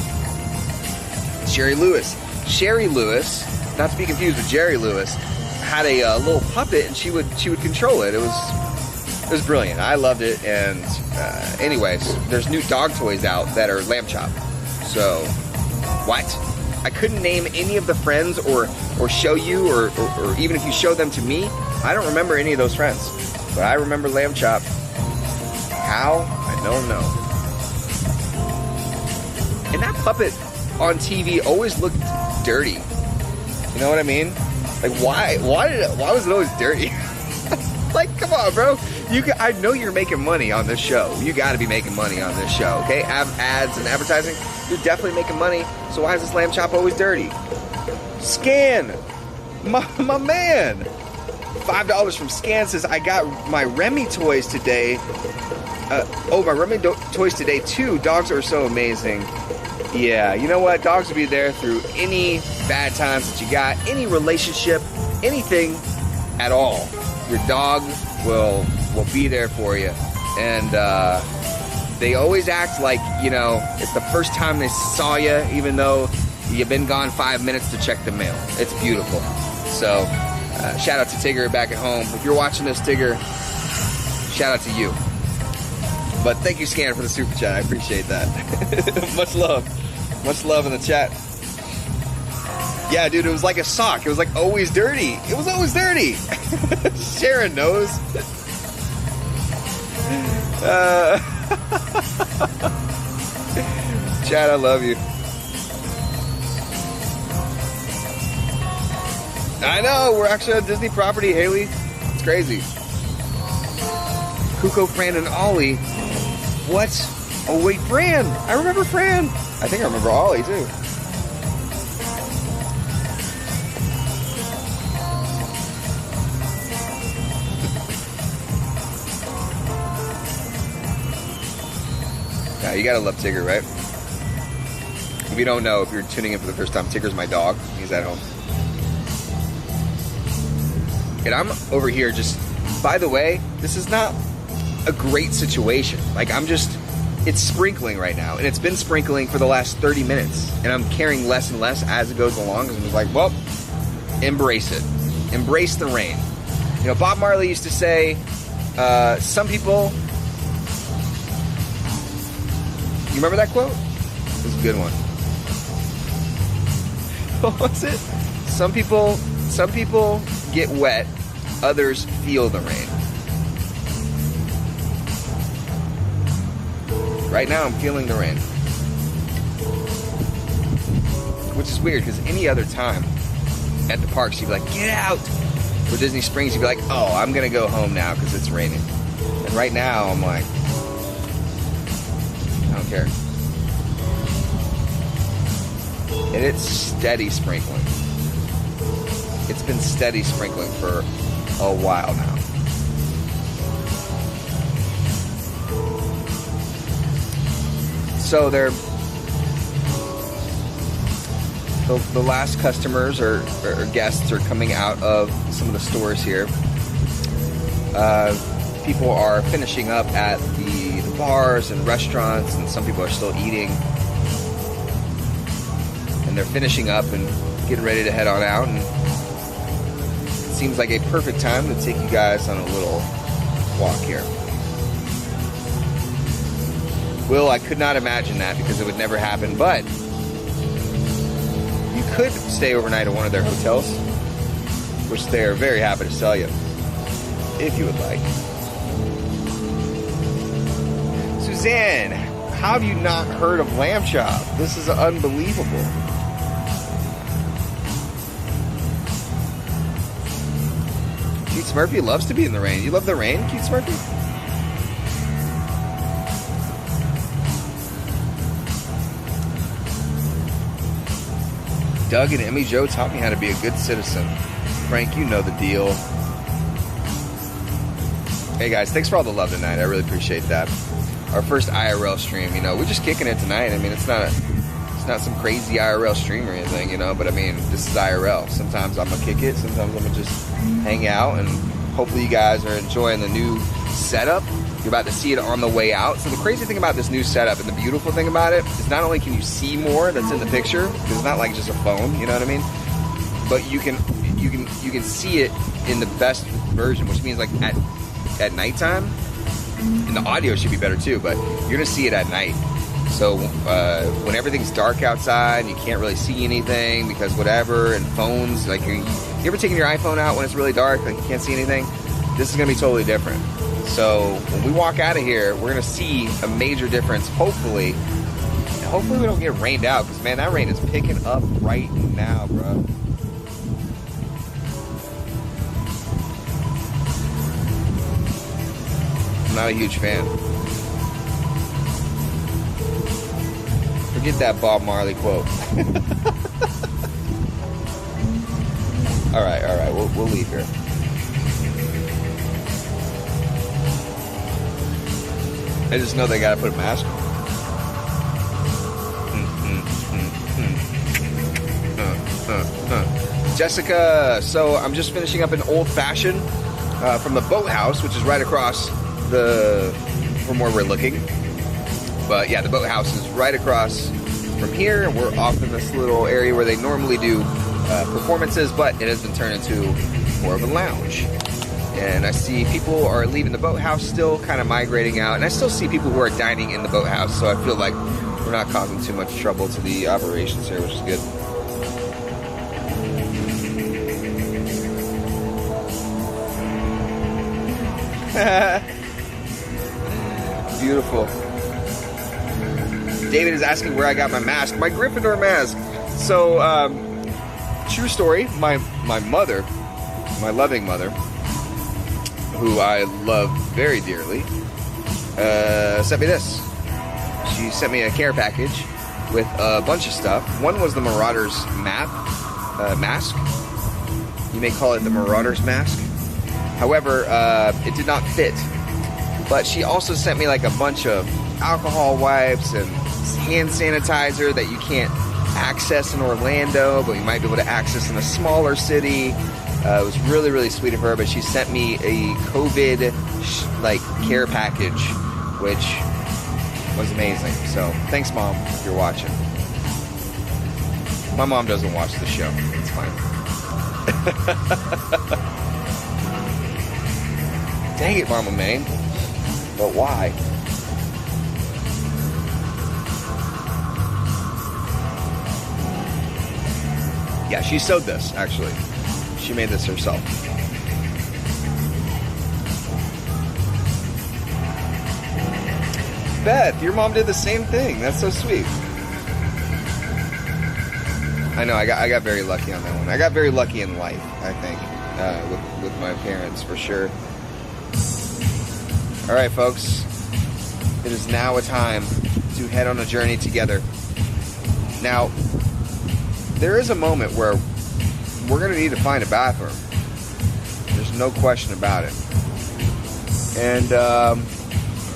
Sherry Lewis. Sherry Lewis, not to be confused with Jerry Lewis, had a little puppet, and she would control it. It was brilliant. I loved it. And anyways, there's new dog toys out that are Lamb Chop. So what? I couldn't name any of the friends or show you, or even if you show them to me, I don't remember any of those friends. But I remember Lamb Chop. How? I don't know. And that puppet on TV always looked dirty. You know what I mean? Like, why was it always dirty? Like, come on, bro. I know you're making money on this show. You got to be making money on this show, okay? Ads and advertising, you're definitely making money. So why is this Lamb Chop always dirty? Scan, my man. $5 from Scan says, I got my Remy toys today. My Remy toys today too. Dogs are so amazing. Yeah, you know what? Dogs will be there through any bad times that you got, any relationship, anything at all. Your dog will be there for you. And they always act like, you know, it's the first time they saw you, even though you've been gone 5 minutes to check the mail. It's beautiful. So, shout out to Tigger back at home. If you're watching this, Tigger, shout out to you. But thank you, Scanner, for the super chat. I appreciate that. Much love. Much love in the chat. Yeah, dude, it was like a sock. It was like always dirty. It was always dirty. Sharon knows. Chad, I love you. I know, we're actually on Disney property, Haley. It's crazy. Kuko, Fran, and Ollie. What? Oh, wait, Fran. I remember Fran. I think I remember Ollie, too. Yeah, you gotta love Tigger, right? If you don't know, if you're tuning in for the first time, Tigger's my dog. He's at home. And I'm over here just, by the way, this is not a great situation. Like, it's sprinkling right now, and it's been sprinkling for the last 30 minutes, and I'm caring less and less as it goes along, because I'm just like, well, embrace it. Embrace the rain. You know, Bob Marley used to say, some people... You remember that quote? It was a good one. What was it? Some people get wet, others feel the rain. Right now, I'm feeling the rain. Which is weird, because any other time at the parks, you'd be like, get out! For Disney Springs, you'd be like, oh, I'm going to go home now because it's raining. And right now, I'm like, I don't care. And it's steady sprinkling. It's been steady sprinkling for a while now. So they're the last customers or guests are coming out of some of the stores here. People are finishing up at the bars and restaurants, and some people are still eating. And they're finishing up and getting ready to head on out. And it seems like a perfect time to take you guys on a little walk here. Will, I could not imagine that because it would never happen, but you could stay overnight at one of their hotels, which they are very happy to sell you, if you would like. Suzanne, how have you not heard of Lamb Chop? This is unbelievable. Keith Smurfy loves to be in the rain. You love the rain, Keith Smurfy? Doug and Emmy Joe taught me how to be a good citizen. Frank, you know the deal. Hey guys, thanks for all the love tonight. I really appreciate that. Our first IRL stream, you know, we're just kicking it tonight. I mean, it's not some crazy IRL stream or anything, you know, but I mean, this is IRL. Sometimes I'm gonna kick it, sometimes I'm gonna just hang out, and hopefully you guys are enjoying the new setup. You're about to see it on the way out. So the crazy thing about this new setup and the beautiful thing about it is not only can you see more that's in the picture, because it's not like just a phone, you know what I mean? But you can see it in the best version, which means like at nighttime, and the audio should be better too, but you're gonna see it at night. So when everything's dark outside and you can't really see anything because whatever, and phones, like you ever taken your iPhone out when it's really dark, like you can't see anything? This is gonna be totally different. So when we walk out of here, we're gonna see a major difference, hopefully. Hopefully we don't get rained out, because man, that rain is picking up right now, bro. I'm not a huge fan. Forget that Bob Marley quote. All right, we'll leave here. I just know they gotta put a mask on. Jessica, so I'm just finishing up an old fashioned from the boathouse, which is right across from where we're looking. But yeah, the boathouse is right across from here, and we're off in this little area where they normally do performances, but it has been turned into more of a lounge. And I see people are leaving the boathouse still, kind of migrating out, and I still see people who are dining in the boathouse, so I feel like we're not causing too much trouble to the operations here, which is good. Beautiful. David is asking where I got my mask. My Gryffindor mask. So, true story. My mother, my loving mother, who I love very dearly, sent me this. She sent me a care package with a bunch of stuff. One was the Marauders mask. You may call it the Marauders mask. However, it did not fit. But she also sent me like a bunch of alcohol wipes and hand sanitizer that you can't access in Orlando, but you might be able to access in a smaller city. It was really, really sweet of her, but she sent me a COVID care package, which was amazing. So thanks, Mom, if you're watching. My mom doesn't watch the show. It's fine. Dang it, Mama May. But why? Yeah, she sewed this, actually. She made this herself. Beth, your mom did the same thing. That's so sweet. I know, I got very lucky on that one. I got very lucky in life, I think, with my parents, for sure. All right, folks. It is now a time to head on a journey together. Now, there is a moment where we're going to need to find a bathroom. There's no question about it. And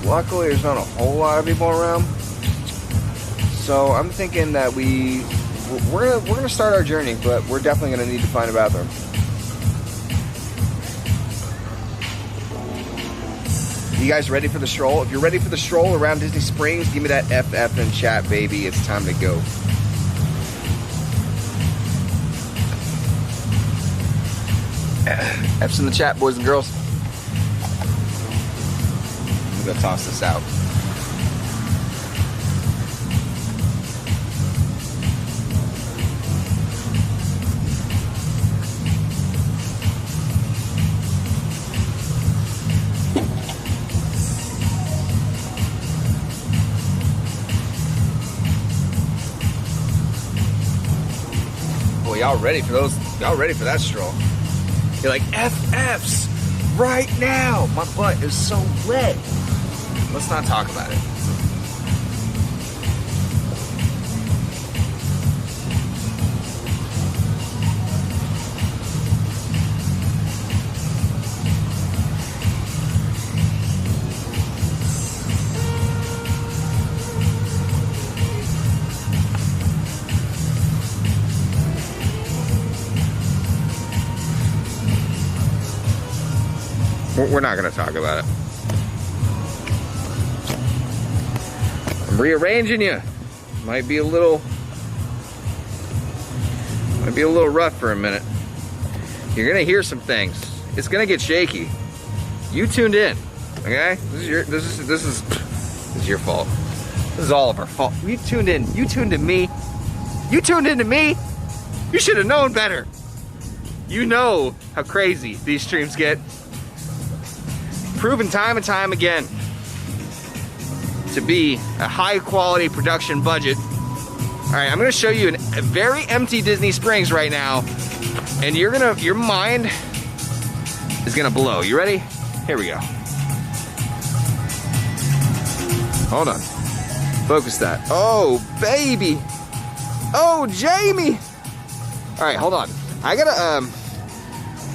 luckily, there's not a whole lot of people around. So I'm thinking that we're gonna start our journey, but we're definitely gonna need to find a bathroom. You guys ready for the stroll? If you're ready for the stroll around Disney Springs, give me that FF in chat, baby. It's time to go. F's in the chat, boys and girls. I'm gonna toss this out. Boy, y'all ready for those? Y'all ready for that stroll? You're like, FFs right now. My butt is so wet. Let's not talk about it. We're not going to talk about it. I'm rearranging you. Might be a little rough for a minute. You're going to hear some things. It's going to get shaky. You tuned in, okay? This is your fault. This is all of our fault. You tuned in. You tuned in me. You tuned into me. You should have known better. You know how crazy these streams get. Proven time and time again to be a high quality production budget. All right, I'm gonna show you a very empty Disney Springs right now, and your mind is gonna blow. You ready? Here we go. Hold on. Focus that. Oh, baby. Oh, Jamie. All right, hold on. I gotta,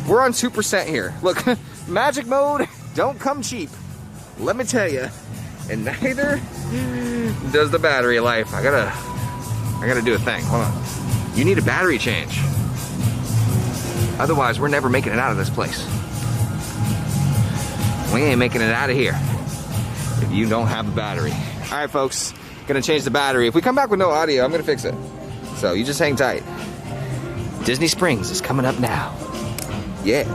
we're on 2% here. Look, magic mode. Don't come cheap, let me tell you, and neither does the battery life. I gotta do a thing. Hold on. You need a battery change. Otherwise, we're never making it out of this place. We ain't making it out of here if you don't have a battery. All right, folks, gonna change the battery. If we come back with no audio, I'm gonna fix it. So you just hang tight. Disney Springs is coming up now. Yeah.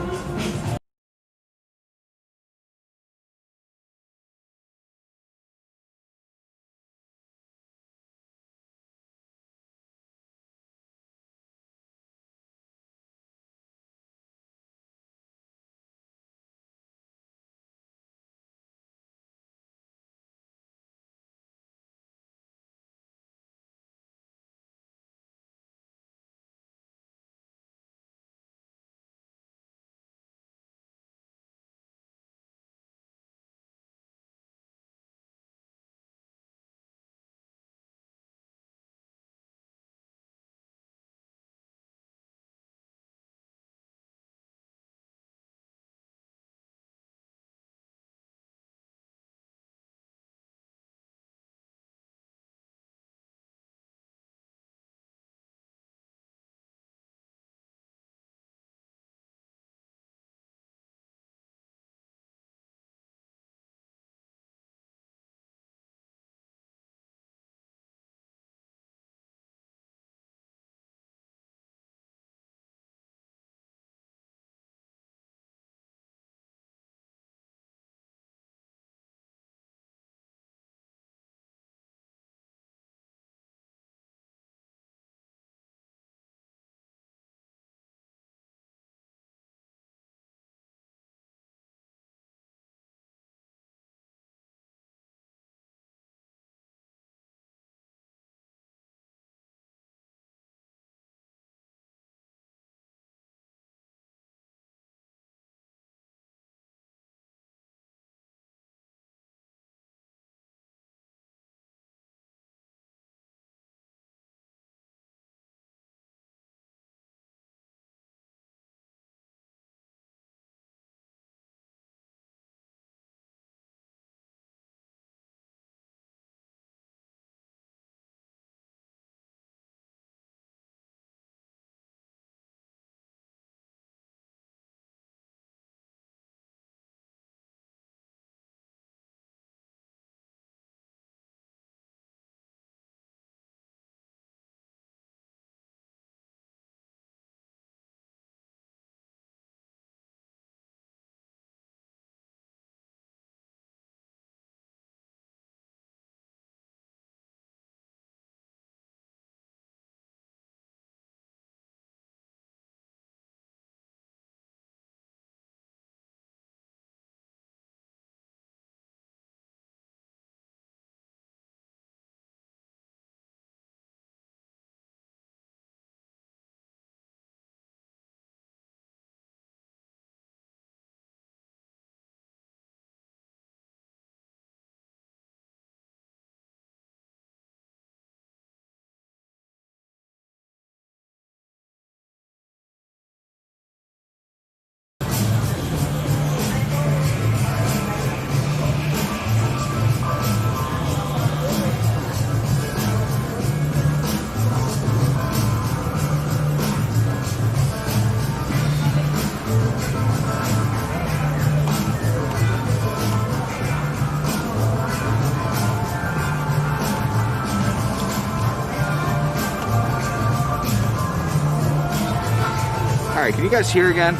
Can you guys hear again?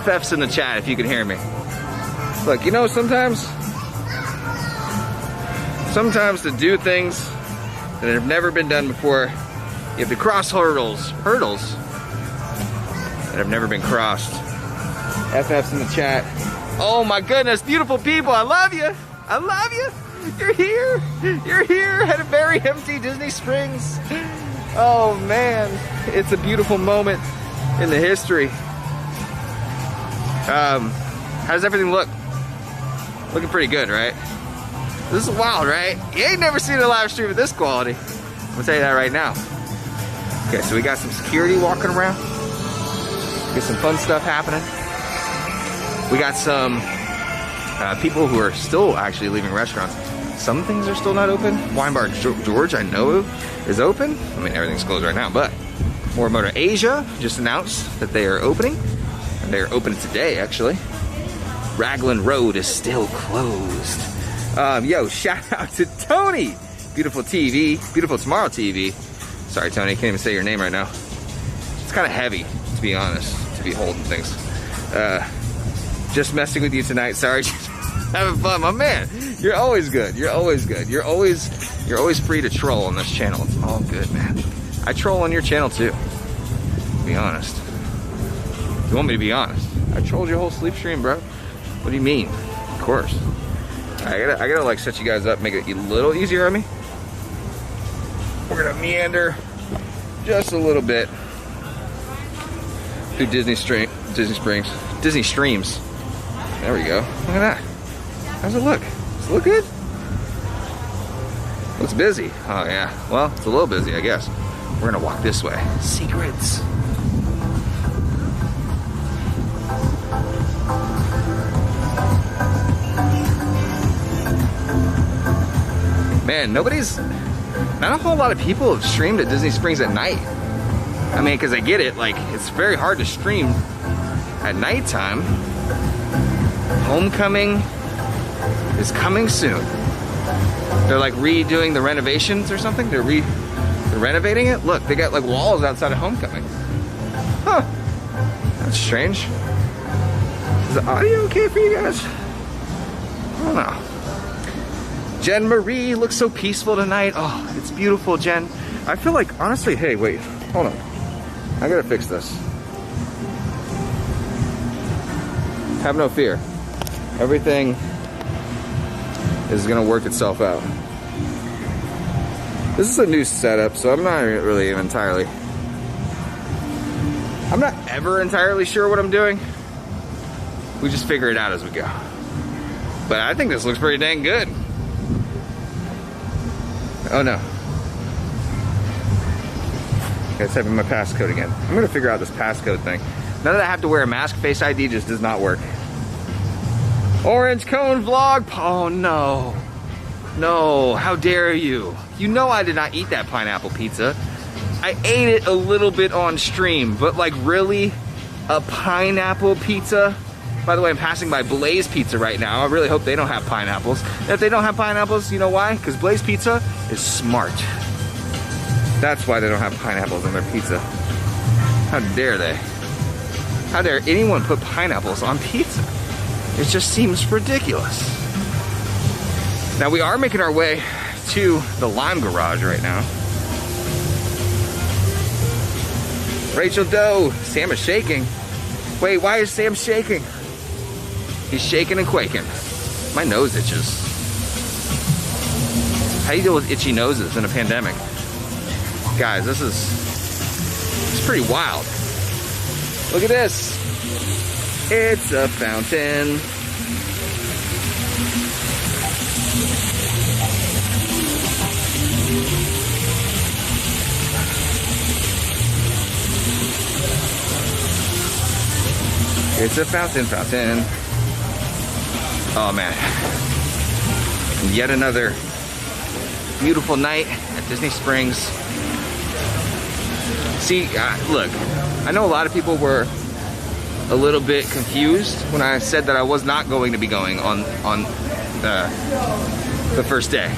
FF's in the chat if you can hear me. Look, you know, sometimes to do things that have never been done before, you have to cross hurdles that have never been crossed. FF's in the chat. Oh my goodness, beautiful people, I love you. I love you. You're here. You're here at a very empty Disney Springs. Oh man, it's a beautiful moment in the history. How does everything look? Looking pretty good, right? This is wild, right? You ain't never seen a live stream of this quality. I'm gonna tell you that right now. Okay, so we got some security walking around. Get some fun stuff happening. We got some people who are still actually leaving restaurants. Some things are still not open. Wine Bar George, I know, is open. I mean, everything's closed right now, but Morimoto Asia just announced that they are opening. And they're open today, actually. Raglan Road is still closed. Yo, shout out to Tony. Beautiful TV, Beautiful Tomorrow TV. Sorry, Tony, I can't even say your name right now. It's kind of heavy, to be honest, to be holding things. Just messing with you tonight. Sorry, just having fun, my man. You're always good. You're always good. You're always free to troll on this channel. It's all good, man. I troll on your channel too. To be honest. If you want me to be honest, I trolled your whole sleep stream, bro. What do you mean? Of course. I gotta like set you guys up, make it a little easier on me. We're gonna meander just a little bit through Disney Springs, Disney Streams. There we go. Look at that. How's it look? Does it look good? Looks busy. Oh yeah. Well, it's a little busy, I guess. We're gonna walk this way. Secrets. Man, not a whole lot of people have streamed at Disney Springs at night. I mean, because I get it, like, it's very hard to stream at nighttime. Homecoming is coming soon. They're like redoing the renovations or something. They're renovating it. Look, they got like walls outside of Homecoming. Huh, that's strange. Is the audio okay for you guys? I don't know. Jen Marie looks so peaceful tonight. Oh, it's beautiful, Jen. I feel like, honestly, hey, wait, hold on. I gotta fix this. Have no fear. Everything is gonna work itself out. This is a new setup, so I'm not really entirely... I'm not ever entirely sure what I'm doing. We just figure it out as we go. But I think this looks pretty dang good. Oh no. Okay, it's having my passcode again. I'm gonna figure out this passcode thing. Now that I have to wear a mask, Face ID just does not work. Orange cone vlog. Oh no. No, how dare you? You know I did not eat that pineapple pizza. I ate it a little bit on stream, but like really? A pineapple pizza? By the way, I'm passing by Blaze Pizza right now. I really hope they don't have pineapples. And if they don't have pineapples, you know why? Because Blaze Pizza is smart. That's why they don't have pineapples in their pizza. How dare they? How dare anyone put pineapples on pizza? It just seems ridiculous. Now we are making our way to the Lime Garage right now. Rachel Doe, Sam is shaking. Wait, why is Sam shaking? He's shaking and quaking. My nose itches. How do you deal with itchy noses in a pandemic? Guys, it's pretty wild. Look at this. It's a fountain. It's a fountain. Oh man. Yet another beautiful night at Disney Springs. See, look, I know a lot of people were a little bit confused when I said that I was not going to be going on the first day.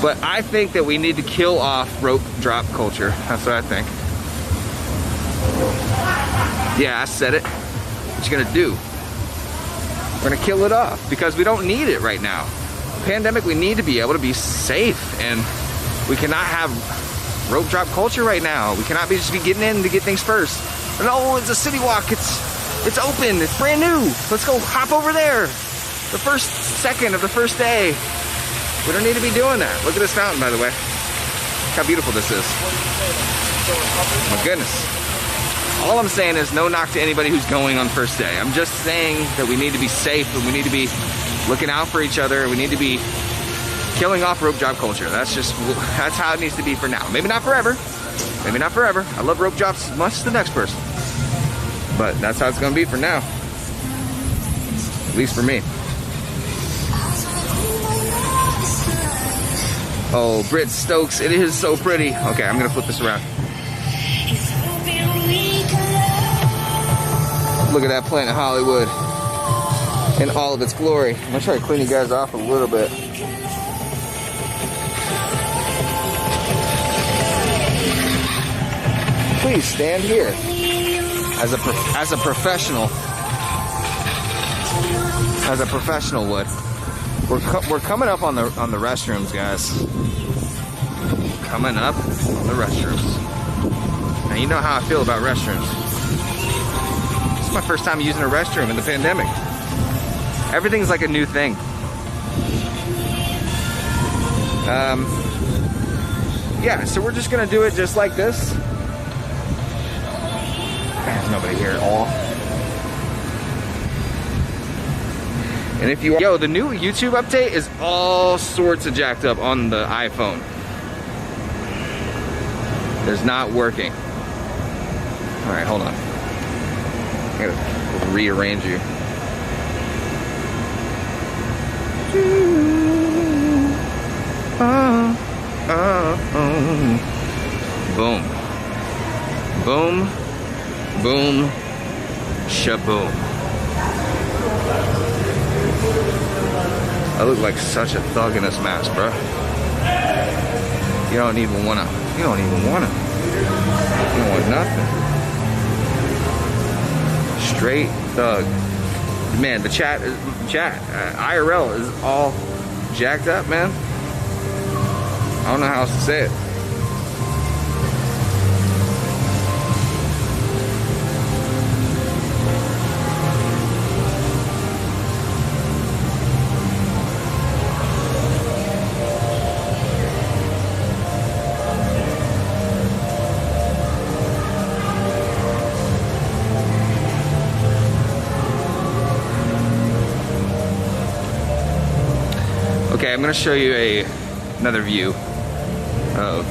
But I think that we need to kill off rope drop culture. That's what I think. Yeah, I said it. What you gonna do? We're gonna kill it off because we don't need it right now. Pandemic, we need to be able to be safe, and we cannot have rope drop culture right now. We cannot just be getting in to get things first. No, it's a city walk. It's open. It's brand new. Let's go hop over there. The first second of the first day. We don't need to be doing that. Look at this fountain, by the way. Look how beautiful this is. Oh my goodness. All I'm saying is no knock to anybody who's going on first day. I'm just saying that we need to be safe and we need to be looking out for each other. We need to be killing off rope drop culture. That's how it needs to be for now. Maybe not forever. Maybe not forever. I love rope drops as much as the next person. But that's how it's gonna be for now. At least for me. Oh, Britt Stokes, it is so pretty. Okay, I'm gonna flip this around. Look at that Planet Hollywood in all of its glory. I'm gonna try to clean you guys off a little bit. Please stand here. As a professional would. We're coming up on the restrooms, guys. Coming up on the restrooms. Now you know how I feel about restrooms. This is my first time using a restroom in the pandemic. Everything's like a new thing. Yeah, so we're just gonna do it just like this. There's nobody here at all. And if you, the new YouTube update is all sorts of jacked up on the iPhone. It's not working. All right, hold on. I gotta rearrange you. Boom. Boom. Boom. Shaboom. I look like such a thug in this mask, bro. You don't even want nothing. Straight thug. Man, the chat, IRL is all jacked up, man. I don't know how else to say it. Okay, I'm going to show you another view of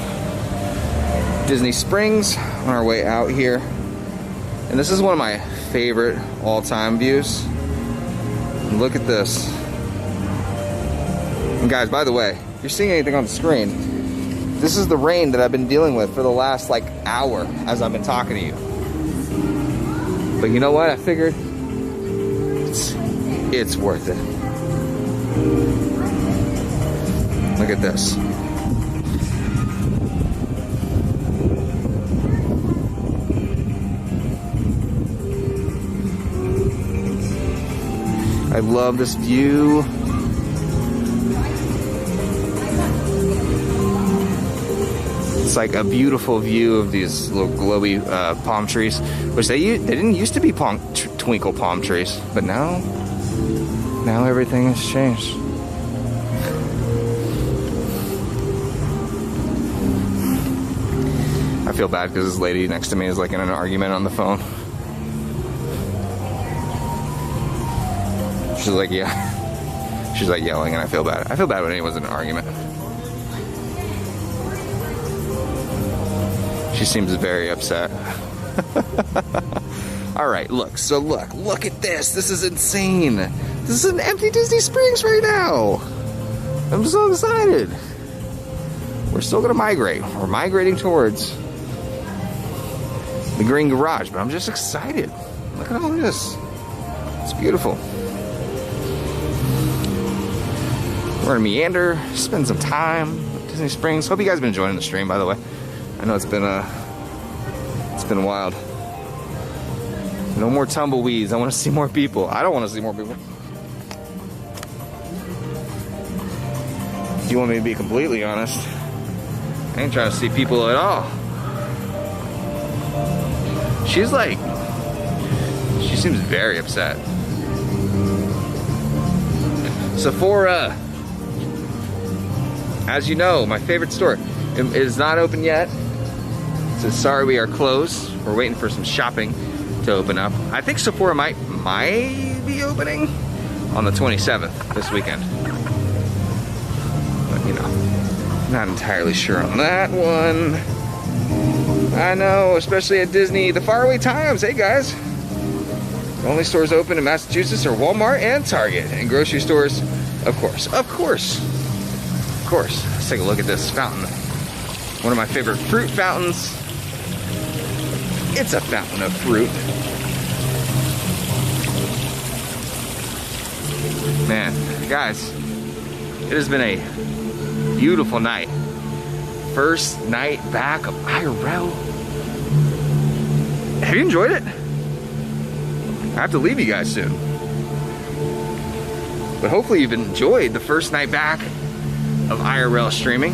Disney Springs on our way out here. And this is one of my favorite all-time views. And look at this. And guys, by the way, if you're seeing anything on the screen, this is the rain that I've been dealing with for the last like hour as I've been talking to you. But you know what? I figured it's worth it. Look at this. I love this view. It's like a beautiful view of these little glowy palm trees, which they didn't used to be twinkle palm trees, but now everything has changed. I feel bad because this lady next to me is like in an argument on the phone. She's like, yeah. She's like yelling and I feel bad. I feel bad when anyone's in an argument. She seems very upset. All right, look at this. This is insane. This is an empty Disney Springs right now. I'm so excited. We're still gonna migrate. We're migrating towards the green garage, but I'm just excited. Look at all this. It's beautiful. We're gonna meander, spend some time Disney Springs. Hope you guys have been enjoying the stream, by the way. I know it's been wild. No more tumbleweeds. I want to see more people. I don't want to see more people. If you want me to be completely honest, I ain't trying to see people at all. She's like, she seems very upset. Sephora, as you know, my favorite store, it is not open yet. So sorry, we are closed. We're waiting for some shopping to open up. I think Sephora might be opening on the 27th this weekend. But you know, not entirely sure on that one. I know, especially at Disney, the faraway times. Hey guys, the only stores open in Massachusetts are Walmart and Target, and grocery stores, of course. Let's take a look at this fountain. One of my favorite fruit fountains. It's a fountain of fruit. Man, guys, it has been a beautiful night. First night back of IRL. Have you enjoyed it? I have to leave you guys soon. But hopefully you've enjoyed the first night back of IRL streaming.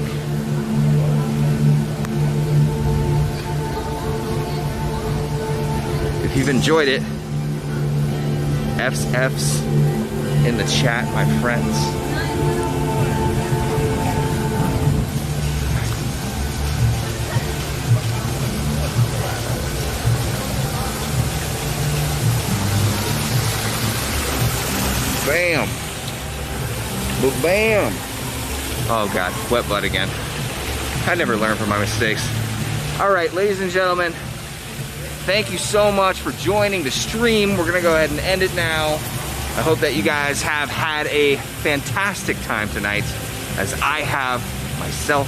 If you've enjoyed it, F's in the chat, my friends. Bam. Bam. Oh God, wet butt again. I never learn from my mistakes. All right, ladies and gentlemen, thank you so much for joining the stream. We're gonna go ahead and end it now. I hope that you guys have had a fantastic time tonight, as I have myself.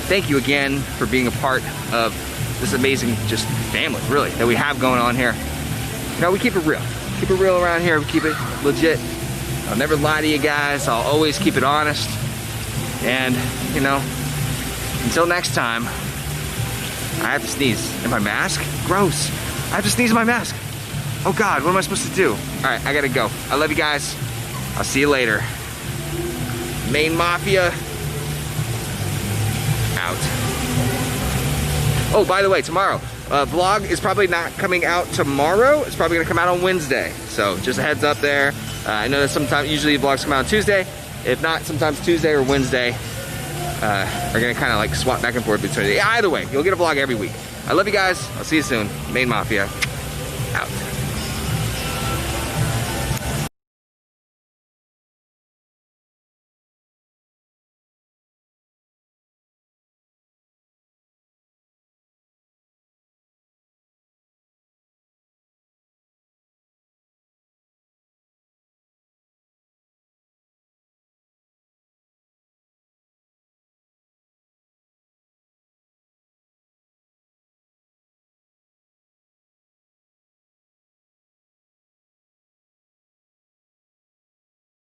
Thank you again for being a part of this amazing just family, really, that we have going on here. You know, we keep it real. Keep it real around here. We keep it legit. I'll never lie to you guys. I'll always keep it honest. And, you know, until next time, I have to sneeze in my mask. Gross. I have to sneeze in my mask. Oh God, what am I supposed to do? All right, I gotta go. I love you guys. I'll see you later. MAYNE Mafia out. Oh, by the way, tomorrow, vlog is probably not coming out tomorrow. It's probably gonna come out on Wednesday. So just a heads up there. I know that sometimes, usually vlogs come out on Tuesday. If not, sometimes Tuesday or Wednesday are gonna kind of like swap back and forth between. Either way, you'll get a vlog every week. I love you guys. I'll see you soon. MAYNE Mafia out.